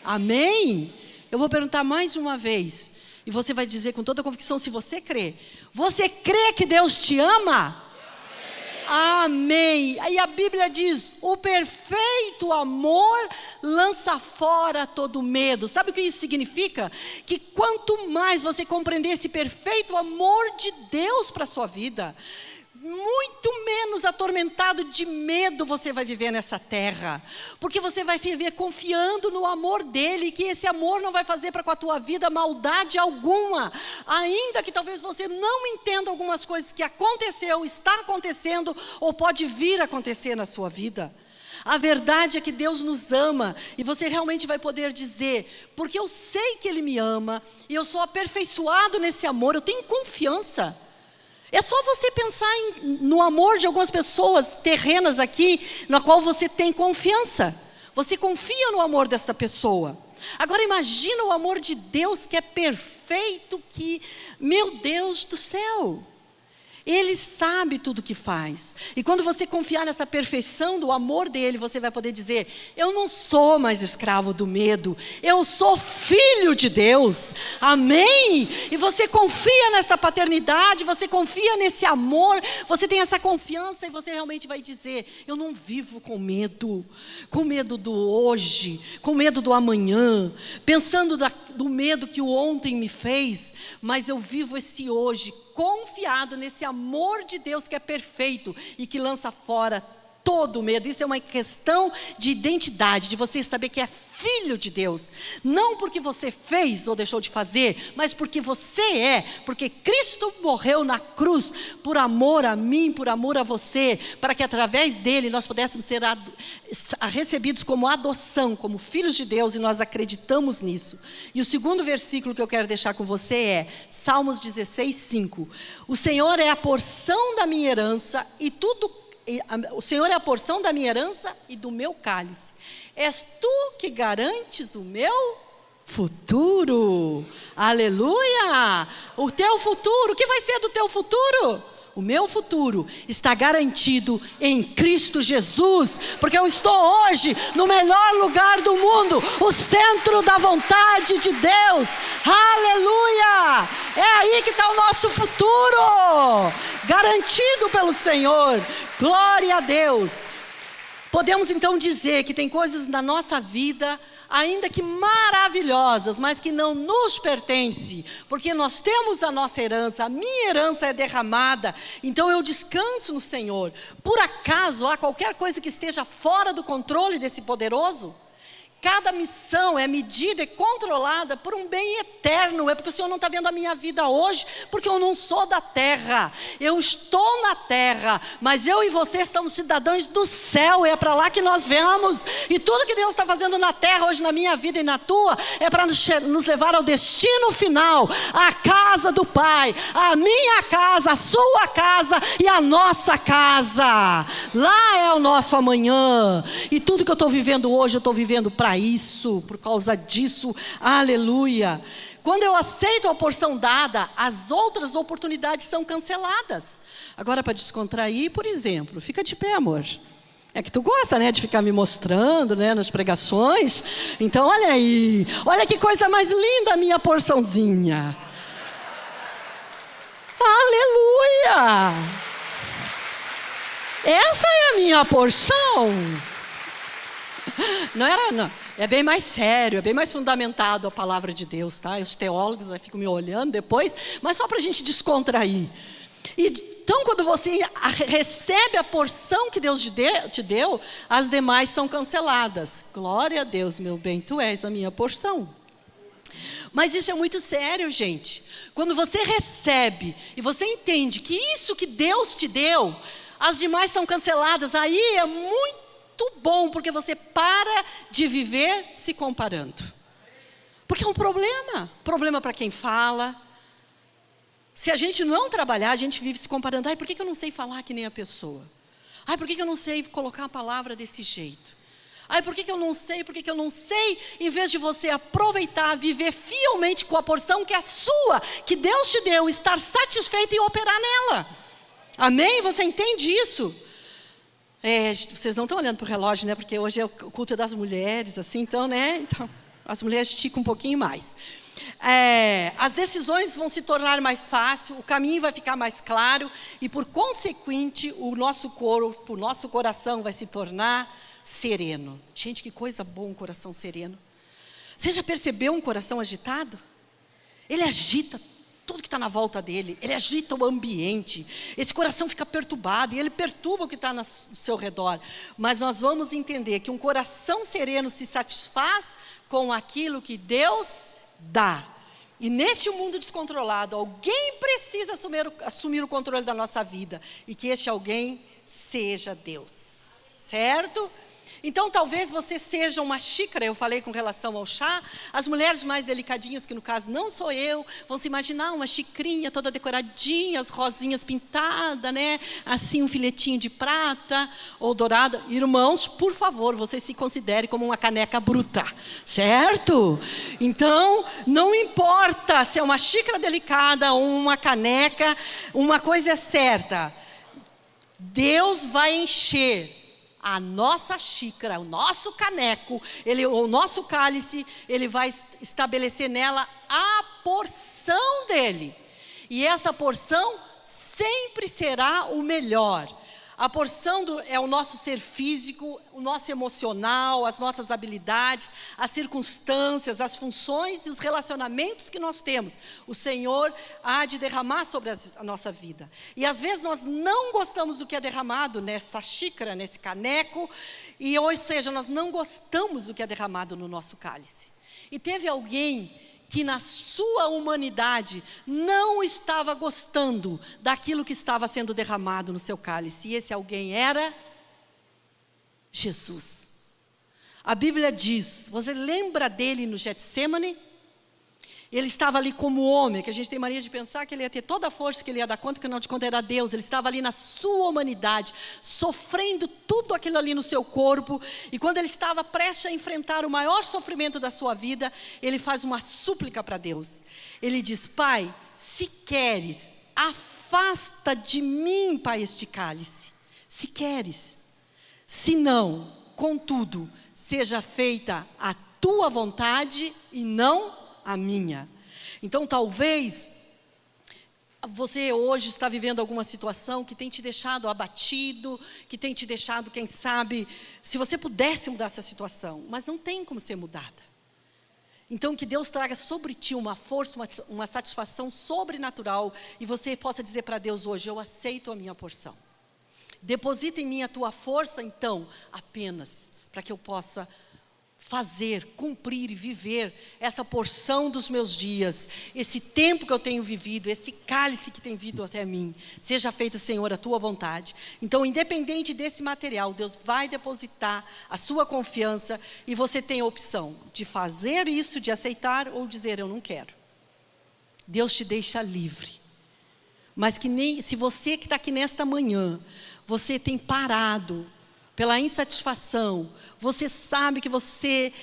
S1: Amém? Eu vou perguntar mais uma vez, e você vai dizer com toda a convicção se você crê. Você crê que Deus te ama? Amém. Aí a Bíblia diz: o perfeito amor lança fora todo medo. Sabe o que isso significa? Que quanto mais você compreender esse perfeito amor de Deus para a sua vida, muito menos atormentado de medo você vai viver nessa terra, porque você vai viver confiando no amor dele, e que esse amor não vai fazer para com a tua vida maldade alguma, ainda que talvez você não entenda algumas coisas que aconteceu, está acontecendo, ou pode vir a acontecer na sua vida. A verdade é que Deus nos ama, e você realmente vai poder dizer, porque eu sei que Ele me ama, e eu sou aperfeiçoado nesse amor, eu tenho confiança. É só você pensar no amor de algumas pessoas terrenas aqui, na qual você tem confiança. Você confia no amor desta pessoa. Agora imagina o amor de Deus, que é perfeito, que, meu Deus do céu, Ele sabe tudo o que faz. E quando você confiar nessa perfeição do amor dele, você vai poder dizer, eu não sou mais escravo do medo, eu sou filho de Deus, amém? E você confia nessa paternidade, você confia nesse amor, você tem essa confiança, e você realmente vai dizer, eu não vivo com medo do hoje, com medo do amanhã, pensando do medo que o ontem me fez, mas eu vivo esse hoje, confiado nesse amor de Deus que é perfeito e que lança fora todo o medo. Isso é uma questão de identidade, de você saber que é filho de Deus, não porque você fez ou deixou de fazer, mas porque você é, porque Cristo morreu na cruz, por amor a mim, por amor a você, para que através dele nós pudéssemos ser recebidos como adoção, como filhos de Deus, e nós acreditamos nisso. E o segundo versículo que eu quero deixar com você é Salmos 16:5. O Senhor é a porção da minha herança o Senhor é a porção da minha herança e do meu cálice. És tu que garantes o meu futuro. Aleluia! O teu futuro, o que vai ser do teu futuro? O meu futuro está garantido em Cristo Jesus, porque eu estou hoje no melhor lugar do mundo, o centro da vontade de Deus. Aleluia! É aí que está o nosso futuro, garantido pelo Senhor. Glória a Deus. Podemos então dizer que tem coisas na nossa vida, ainda que maravilhosas, mas que não nos pertencem, porque nós temos a nossa herança, a minha herança é derramada, então eu descanso no Senhor. Por acaso há qualquer coisa que esteja fora do controle desse poderoso? Cada missão é medida e controlada por um bem eterno. É porque o Senhor não está vendo a minha vida hoje, porque eu não sou da terra. Eu estou na terra, mas eu e você somos cidadãos do céu. É para lá que nós vamos. E tudo que Deus está fazendo na terra hoje, na minha vida e na tua, é para nos levar ao destino final, a casa do Pai, a minha casa, a sua casa e a nossa casa. Lá é o nosso amanhã. E tudo que eu estou vivendo hoje, eu estou vivendo para isso, por causa disso, aleluia. Quando eu aceito a porção dada, as outras oportunidades são canceladas. Agora, para descontrair, por exemplo, fica de pé, amor. É que tu gosta, né, de ficar me mostrando, né, nas pregações. Então, olha aí, olha que coisa mais linda a minha porçãozinha. Aleluia! Essa é a minha porção. Não. É bem mais sério, é bem mais fundamentado a palavra de Deus, tá? Os teólogos ficam me olhando depois, mas só para a gente descontrair. Então, quando você recebe a porção que Deus te deu, as demais são canceladas. Glória a Deus, meu bem, tu és a minha porção. Mas isso é muito sério, gente. Quando você recebe e você entende que isso que Deus te deu, as demais são canceladas, aí é muito bom, porque você para de viver se comparando. Porque é um problema para quem fala. Se a gente não trabalhar, a gente vive se comparando. Ai, por que eu não sei falar que nem a pessoa? Ai, por que eu não sei colocar a palavra desse jeito? Ai, por que eu não sei? Por que eu não sei? Em vez de você aproveitar, viver fielmente com a porção que é sua, que Deus te deu, estar satisfeito e operar nela. Amém? Você entende isso? Vocês não estão olhando para o relógio, né? Porque hoje é o culto das mulheres, assim, então, né? Então, as mulheres esticam um pouquinho mais. As decisões vão se tornar mais fáceis, o caminho vai ficar mais claro, e por consequente, o nosso corpo, o nosso coração vai se tornar sereno. Gente, que coisa boa um coração sereno. Você já percebeu um coração agitado? Ele agita tudo que está está na volta dele, ele agita o ambiente, esse coração fica perturbado, e ele perturba o que está no seu redor. Mas nós vamos entender que um coração sereno se satisfaz com aquilo que Deus dá. E neste mundo descontrolado, alguém precisa assumir o controle da nossa vida, e que este alguém seja Deus, certo? Então talvez você seja uma xícara, eu falei com relação ao chá, as mulheres mais delicadinhas, que no caso não sou eu, vão se imaginar uma xicrinha toda decoradinha, as rosinhas pintadas, né? Assim um filetinho de prata ou dourada. Irmãos, por favor, vocês se considerem como uma caneca bruta, certo? Então, não importa se é uma xícara delicada ou uma caneca, uma coisa é certa, Deus vai encher a nossa xícara, o nosso caneco, o nosso cálice, ele vai estabelecer nela a porção dele. E essa porção sempre será o melhor. A porção é o nosso ser físico, o nosso emocional, as nossas habilidades, as circunstâncias, as funções e os relacionamentos que nós temos. O Senhor há de derramar sobre a nossa vida. E às vezes nós não gostamos do que é derramado nessa xícara, nesse caneco, ou seja, nós não gostamos do que é derramado no nosso cálice. E teve alguém que na sua humanidade não estava gostando daquilo que estava sendo derramado no seu cálice. E esse alguém era Jesus. A Bíblia diz, você lembra dele no Getsêmani? Ele estava ali como homem, que a gente tem mania de pensar que ele ia ter toda a força, que ele ia dar conta, que não de conta era Deus. Ele estava ali na sua humanidade, sofrendo tudo aquilo ali no seu corpo. E quando ele estava prestes a enfrentar o maior sofrimento da sua vida, ele faz uma súplica para Deus. Ele diz, Pai, se queres, afasta de mim, Pai, este cálice. Se queres. Se não, contudo, seja feita a tua vontade e não a minha. Então talvez você hoje está vivendo alguma situação que tem te deixado abatido, que tem te deixado, quem sabe, se você pudesse mudar essa situação, mas não tem como ser mudada. Então que Deus traga sobre ti uma força, uma satisfação sobrenatural, e você possa dizer para Deus hoje, eu aceito a minha porção. Deposita em mim a tua força então, apenas, para que eu possa fazer, cumprir e viver essa porção dos meus dias, esse tempo que eu tenho vivido, esse cálice que tem vindo até mim. Seja feito, Senhor, a tua vontade. Então, independente desse material, Deus vai depositar a sua confiança e você tem a opção de fazer isso, de aceitar ou dizer eu não quero. Deus te deixa livre. Mas que nem, se você que está aqui nesta manhã, você tem parado pela insatisfação, você sabe que você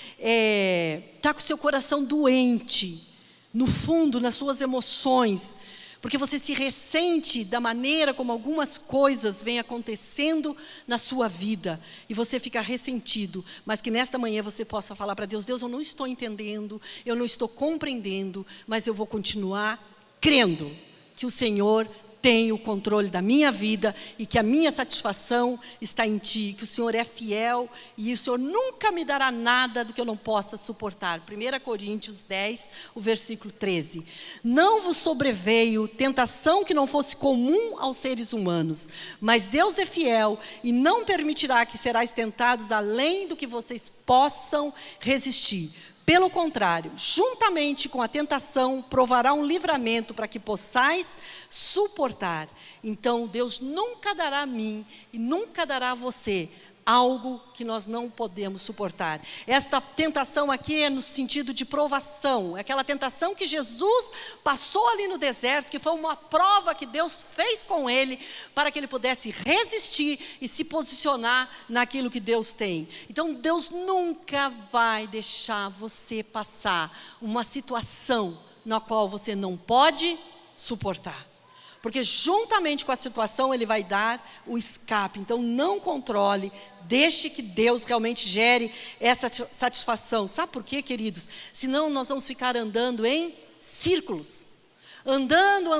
S1: está com o seu coração doente, no fundo, nas suas emoções, porque você se ressente da maneira como algumas coisas vêm acontecendo na sua vida, e você fica ressentido, mas que nesta manhã você possa falar para Deus, Deus, eu não estou entendendo, eu não estou compreendendo, mas eu vou continuar crendo que o Senhor tem o controle da minha vida e que a minha satisfação está em ti, que o Senhor é fiel e o Senhor nunca me dará nada do que eu não possa suportar. 1 Coríntios 10, o versículo 13. Não vos sobreveio tentação que não fosse comum aos seres humanos, mas Deus é fiel e não permitirá que serais tentados além do que vocês possam resistir. Pelo contrário, juntamente com a tentação, provará um livramento para que possais suportar. Então, Deus nunca dará a mim e nunca dará a você algo que nós não podemos suportar. Esta tentação aqui é no sentido de provação. É aquela tentação que Jesus passou ali no deserto, que foi uma prova que Deus fez com ele, para que ele pudesse resistir e se posicionar naquilo que Deus tem. Então Deus nunca vai deixar você passar uma situação na qual você não pode suportar. Porque juntamente com a situação ele vai dar o escape. Então não controle, deixe que Deus realmente gere essa satisfação. Sabe por quê, queridos? Senão nós vamos ficar andando em círculos. Andando,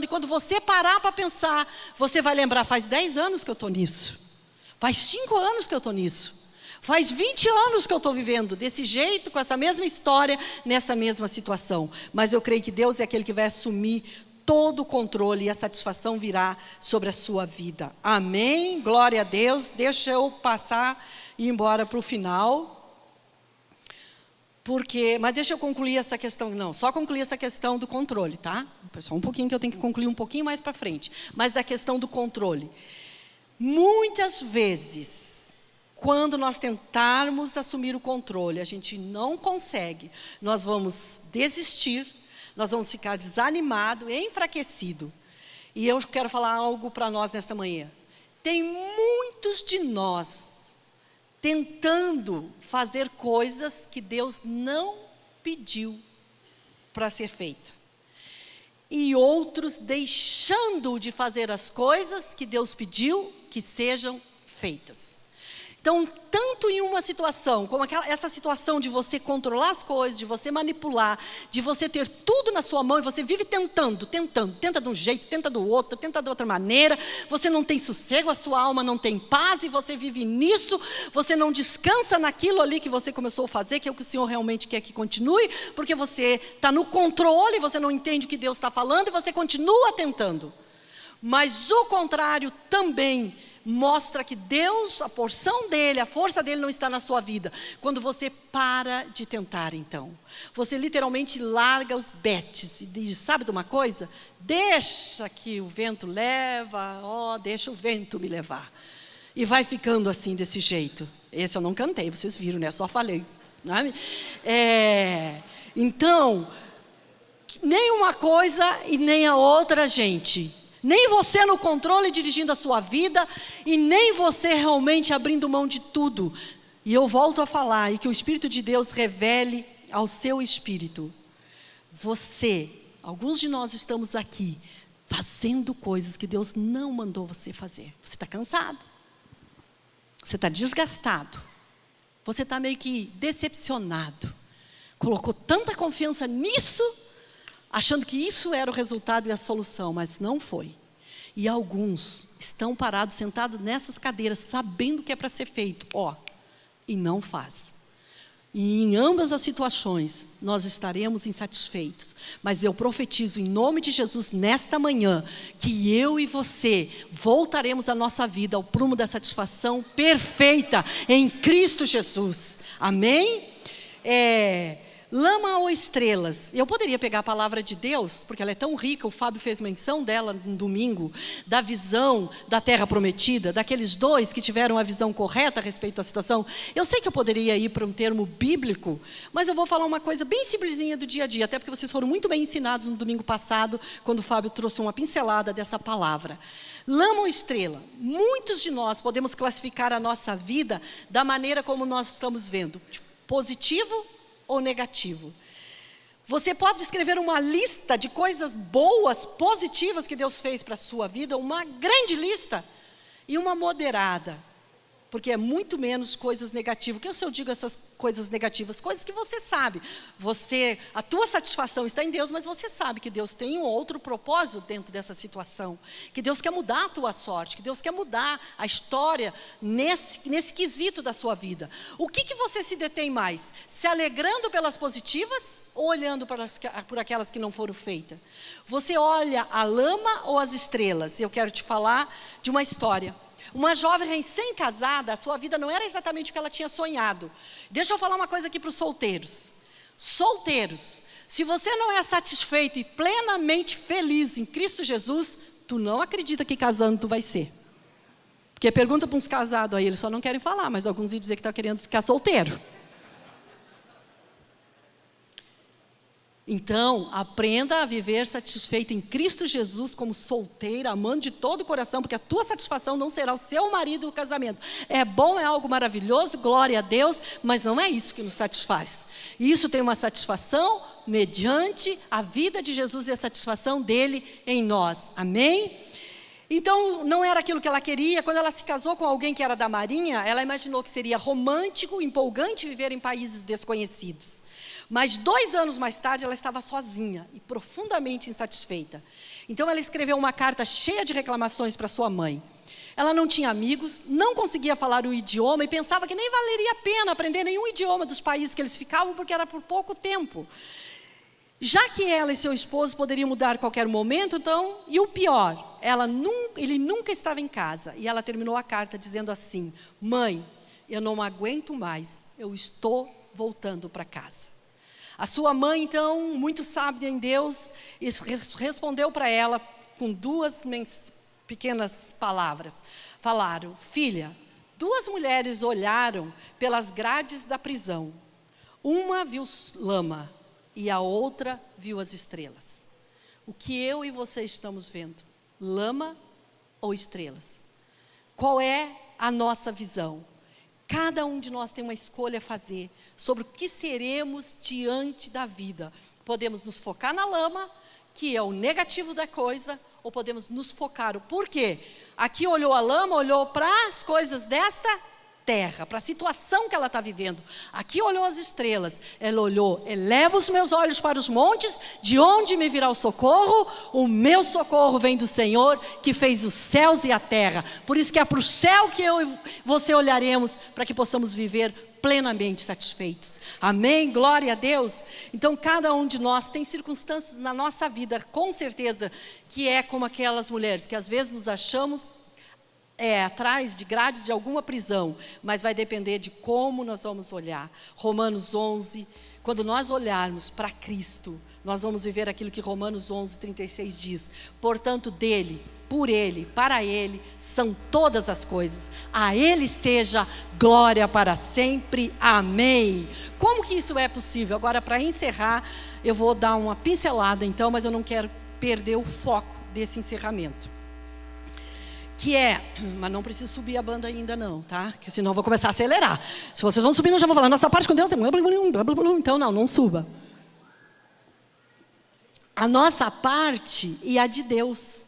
S1: e quando você parar para pensar, você vai lembrar, faz 10 anos que eu estou nisso. Faz 5 anos que eu estou nisso. Faz 20 anos que eu estou vivendo desse jeito, com essa mesma história, nessa mesma situação. Mas eu creio que Deus é aquele que vai assumir todo o controle e a satisfação virá sobre a sua vida. Amém? Glória a Deus. Deixa eu passar e ir embora para o final. Mas deixa eu concluir essa questão. Não, só concluir essa questão do controle, tá? Só um pouquinho que eu tenho que concluir um pouquinho mais para frente. Mas da questão do controle. Muitas vezes, quando nós tentarmos assumir o controle, a gente não consegue. Nós vamos desistir, nós vamos ficar desanimado, enfraquecido. E eu quero falar algo para nós nessa manhã. Tem muitos de nós tentando fazer coisas que Deus não pediu para ser feita. E outros deixando de fazer as coisas que Deus pediu que sejam feitas. Então, tanto em uma situação, como essa situação de você controlar as coisas, de você manipular, de você ter tudo na sua mão e você vive tentando, tenta de um jeito, tenta do outro, tenta de outra maneira, você não tem sossego, a sua alma não tem paz e você vive nisso, você não descansa naquilo ali que você começou a fazer, que é o que o Senhor realmente quer que continue, porque você está no controle, você não entende o que Deus está falando e você continua tentando. Mas o contrário também mostra que Deus, a porção dele, a força dele não está na sua vida. Quando você para de tentar, então. Você literalmente larga os betes e diz, sabe de uma coisa? Deixa que o vento leva, deixa o vento me levar. E vai ficando assim, desse jeito. Esse eu não cantei, vocês viram, né? Só falei. Não é? Então, nem uma coisa e nem a outra, gente. Nem você no controle dirigindo a sua vida e nem você realmente abrindo mão de tudo. E eu volto a falar, e que o Espírito de Deus revele ao seu espírito. Alguns de nós estamos aqui fazendo coisas que Deus não mandou você fazer. Você está cansado. Você está desgastado. Você está meio que decepcionado. Colocou tanta confiança nisso, achando que isso era o resultado e a solução, mas não foi. E alguns estão parados, sentados nessas cadeiras, sabendo o que é para ser feito, e não faz. E em ambas as situações, nós estaremos insatisfeitos. Mas eu profetizo em nome de Jesus, nesta manhã, que eu e você voltaremos a nossa vida ao prumo da satisfação perfeita em Cristo Jesus. Amém? Lama ou estrelas? Eu poderia pegar a palavra de Deus, porque ela é tão rica, o Fábio fez menção dela no domingo, da visão da terra prometida, daqueles dois que tiveram a visão correta a respeito da situação. Eu sei que eu poderia ir para um termo bíblico, mas eu vou falar uma coisa bem simplesinha do dia a dia, até porque vocês foram muito bem ensinados no domingo passado, quando o Fábio trouxe uma pincelada dessa palavra. Lama ou estrela? Muitos de nós podemos classificar a nossa vida da maneira como nós estamos vendo, tipo, positivo ou negativo. Você pode escrever uma lista de coisas boas, positivas que Deus fez para a sua vida, uma grande lista, e uma moderada, porque é muito menos coisas negativas. O que eu digo essas coisas negativas? Coisas que você sabe. A tua satisfação está em Deus, mas você sabe que Deus tem um outro propósito dentro dessa situação. Que Deus quer mudar a tua sorte, que Deus quer mudar a história nesse quesito da sua vida. O que você se detém mais? Se alegrando pelas positivas ou olhando por aquelas que não foram feitas? Você olha a lama ou as estrelas? Eu quero te falar de uma história. Uma jovem recém-casada, a sua vida não era exatamente o que ela tinha sonhado. Deixa eu falar uma coisa aqui para os solteiros. Solteiros, se você não é satisfeito e plenamente feliz em Cristo Jesus, tu não acredita que casando tu vai ser. Porque pergunta para uns casados aí, eles só não querem falar, mas alguns iam dizer que estão querendo ficar solteiro. Então, aprenda a viver satisfeito em Cristo Jesus como solteira, amando de todo o coração, porque a tua satisfação não será o seu marido no casamento. É bom, é algo maravilhoso, glória a Deus, mas não é isso que nos satisfaz. Isso tem uma satisfação mediante a vida de Jesus e a satisfação dele em nós. Amém? Então, não era aquilo que ela queria. Quando ela se casou com alguém que era da Marinha, ela imaginou que seria romântico, empolgante viver em países desconhecidos. Mas 2 anos mais tarde, ela estava sozinha e profundamente insatisfeita. Então, ela escreveu uma carta cheia de reclamações para sua mãe. Ela não tinha amigos, não conseguia falar o idioma e pensava que nem valeria a pena aprender nenhum idioma dos países que eles ficavam, porque era por pouco tempo. Já que ela e seu esposo poderiam mudar a qualquer momento, então, e o pior, ele nunca estava em casa. E ela terminou a carta dizendo assim: mãe, eu não aguento mais, eu estou voltando para casa. A sua mãe, então, muito sábia em Deus, respondeu para ela com duas pequenas palavras. Falaram: filha, duas mulheres olharam pelas grades da prisão. Uma viu lama e a outra viu as estrelas. O que eu e você estamos vendo? Lama ou estrelas? Qual é a nossa visão? Cada um de nós tem uma escolha a fazer sobre o que seremos diante da vida. Podemos nos focar na lama, que é o negativo da coisa, ou podemos nos focar. Por quê? Aqui olhou a lama, olhou para as coisas desta terra, para a situação que ela está vivendo. Aqui olhou as estrelas, ela olhou: eleva os meus olhos para os montes, de onde me virá o socorro? O meu socorro vem do Senhor, que fez os céus e a terra. Por isso que é para o céu que eu e você olharemos, para que possamos viver plenamente satisfeitos. Amém? Glória a Deus. Então cada um de nós tem circunstâncias na nossa vida, com certeza, que é como aquelas mulheres, que às vezes nos achamos atrás de grades de alguma prisão, mas vai depender de como nós vamos olhar. Romanos 11, quando nós olharmos para Cristo, nós vamos viver aquilo que Romanos 11, 36 diz: portanto dele, por ele, para ele, são todas as coisas, a ele seja glória para sempre, amém. Como que isso é possível? Agora, para encerrar, eu vou dar uma pincelada então, mas eu não quero perder o foco desse encerramento. Mas não preciso subir a banda ainda não, tá? Porque senão eu vou começar a acelerar. Se vocês vão subindo, eu já vou falar: nossa parte com Deus é... Então não suba. A nossa parte e a de Deus.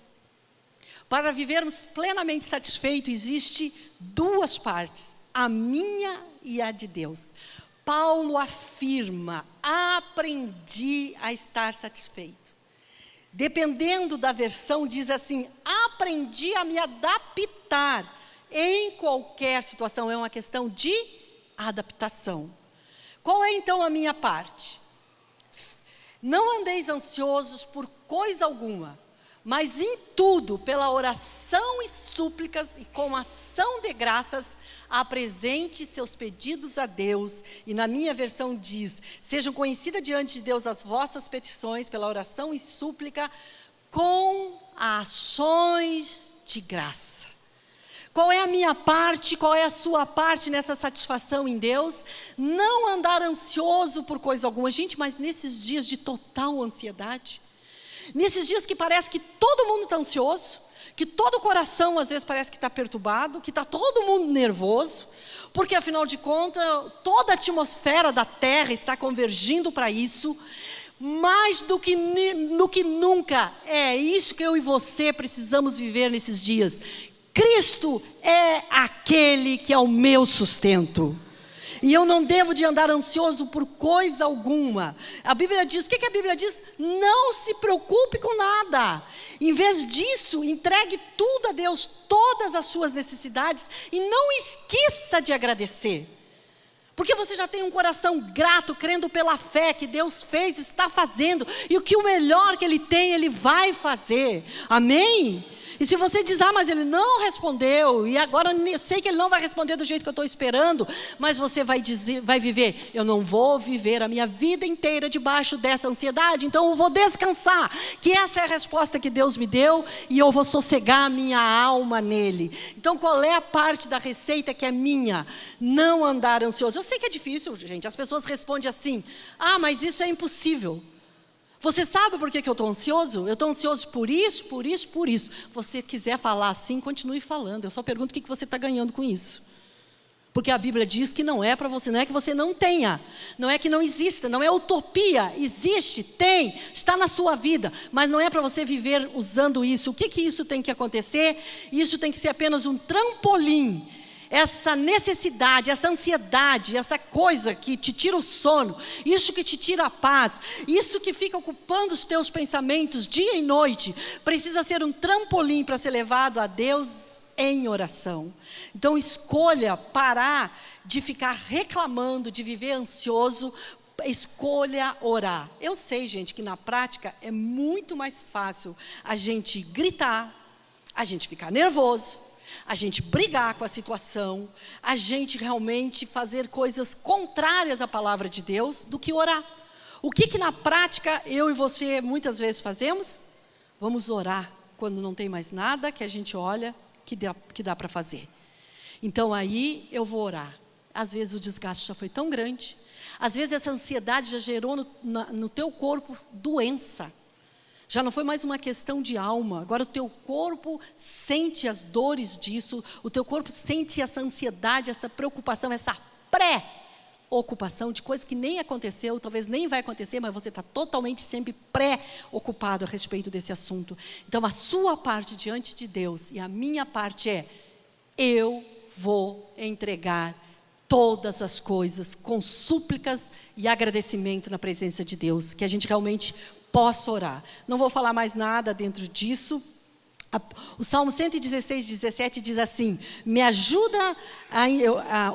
S1: Para vivermos plenamente satisfeitos, existe duas partes: a minha e a de Deus. Paulo afirma: aprendi a estar satisfeito. Dependendo da versão, diz assim: aprendi a me adaptar em qualquer situação. É uma questão de adaptação. Qual é então a minha parte? Não andeis ansiosos por coisa alguma, mas em tudo, pela oração e súplicas e com ação de graças, apresente seus pedidos a Deus. E na minha versão diz: sejam conhecidas diante de Deus as vossas petições, pela oração e súplica, com ações de graça. Qual é a minha parte, qual é a sua parte nessa satisfação em Deus? Não andar ansioso por coisa alguma. Gente, mas nesses dias de total ansiedade, nesses dias que parece que todo mundo está ansioso, que todo o coração às vezes parece que está perturbado, que está todo mundo nervoso, porque afinal de contas toda a atmosfera da terra está convergindo para isso. Mais do que nunca, é isso que eu e você precisamos viver nesses dias. Cristo é aquele que é o meu sustento. E eu não devo de andar ansioso por coisa alguma. A Bíblia diz, o que a Bíblia diz? Não se preocupe com nada. Em vez disso, entregue tudo a Deus, todas as suas necessidades, e não esqueça de agradecer. Porque você já tem um coração grato, crendo pela fé que Deus fez, está fazendo, e o que o melhor que Ele tem, Ele vai fazer. Amém? E se você diz: mas ele não respondeu, e agora eu sei que ele não vai responder do jeito que eu estou esperando, mas você vai viver: eu não vou viver a minha vida inteira debaixo dessa ansiedade, então eu vou descansar, que essa é a resposta que Deus me deu, e eu vou sossegar a minha alma nele. Então qual é a parte da receita que é minha? Não andar ansioso. Eu sei que é difícil, gente, as pessoas respondem assim: mas isso é impossível. Você sabe por que eu estou ansioso? Eu estou ansioso por isso, por isso, por isso. Se você quiser falar assim, continue falando. Eu só pergunto o que você está ganhando com isso. Porque a Bíblia diz que não é para você, não é que você não tenha. Não é que não exista, não é utopia. Existe, tem, está na sua vida. Mas não é para você viver usando isso. O que isso tem que acontecer? Isso tem que ser apenas um trampolim. Essa necessidade, essa ansiedade, essa coisa que te tira o sono, isso que te tira a paz, isso que fica ocupando os teus pensamentos dia e noite, precisa ser um trampolim para ser levado a Deus em oração. Então escolha parar de ficar reclamando, de viver ansioso. Escolha orar. Eu sei, gente, que na prática é muito mais fácil a gente gritar, a gente ficar nervoso, a gente brigar com a situação, a gente realmente fazer coisas contrárias à palavra de Deus, do que orar. O que na prática eu e você muitas vezes fazemos? Vamos orar quando não tem mais nada que a gente olha que dá para fazer. Então aí eu vou orar. Às vezes o desgaste já foi tão grande, às vezes essa ansiedade já gerou no teu corpo doença. Já não foi mais uma questão de alma, agora o teu corpo sente as dores disso, o teu corpo sente essa ansiedade, essa preocupação, essa pré-ocupação de coisa que nem aconteceu, talvez nem vai acontecer, mas você está totalmente sempre pré-ocupado a respeito desse assunto. Então a sua parte diante de Deus e a minha parte é, eu vou entregar todas as coisas com súplicas e agradecimento na presença de Deus, que a gente realmente possa orar. Não vou falar mais nada dentro disso. O Salmo 116, 17 diz assim: me ajuda,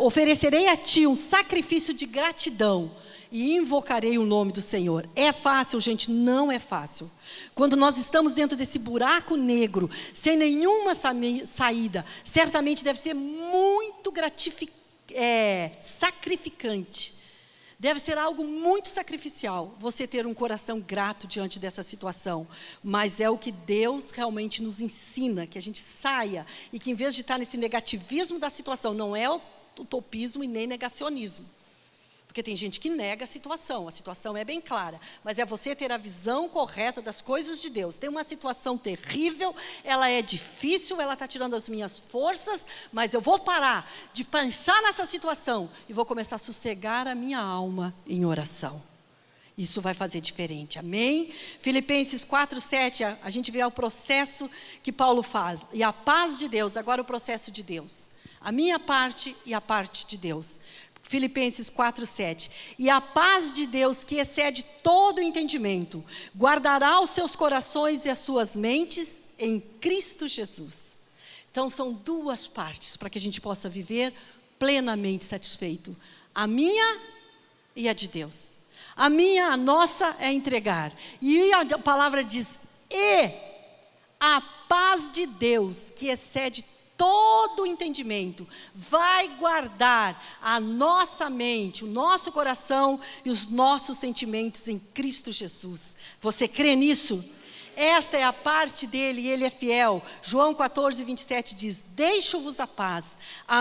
S1: oferecerei a ti um sacrifício de gratidão e invocarei o nome do Senhor. É fácil, gente? Não é fácil. Quando nós estamos dentro desse buraco negro, sem nenhuma saída, certamente deve ser muito sacrificante. Deve ser algo muito sacrificial você ter um coração grato diante dessa situação. Mas é o que Deus realmente nos ensina, que a gente saia e que em vez de estar nesse negativismo da situação, não é utopismo e nem negacionismo. Porque tem gente que nega a situação é bem clara, mas é você ter a visão correta das coisas de Deus. Tem uma situação terrível, ela é difícil, ela está tirando as minhas forças, mas eu vou parar de pensar nessa situação e vou começar a sossegar a minha alma em oração. Isso vai fazer diferente, amém? Filipenses 4:7, a gente vê o processo que Paulo faz. E a paz de Deus, agora o processo de Deus. A minha parte e a parte de Deus. Filipenses 4:7. E a paz de Deus, que excede todo o entendimento, guardará os seus corações e as suas mentes em Cristo Jesus. Então são duas partes para que a gente possa viver plenamente satisfeito. A minha e a de Deus. A nossa é entregar. E a palavra diz, e a paz de Deus, que excede todo o entendimento, vai guardar a nossa mente, o nosso coração e os nossos sentimentos em Cristo Jesus. Você crê nisso? Esta é a parte dele e ele é fiel. João 14:27 diz, deixo-vos a paz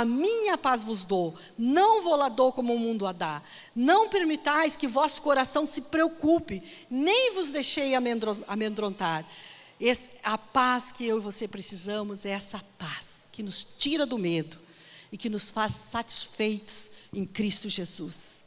S1: minha paz vos dou, não vou lá dou como o mundo a dá. Não permitais que vosso coração se preocupe, nem vos deixei amedrontar. A paz que eu e você precisamos é essa paz que nos tira do medo e que nos faz satisfeitos em Cristo Jesus.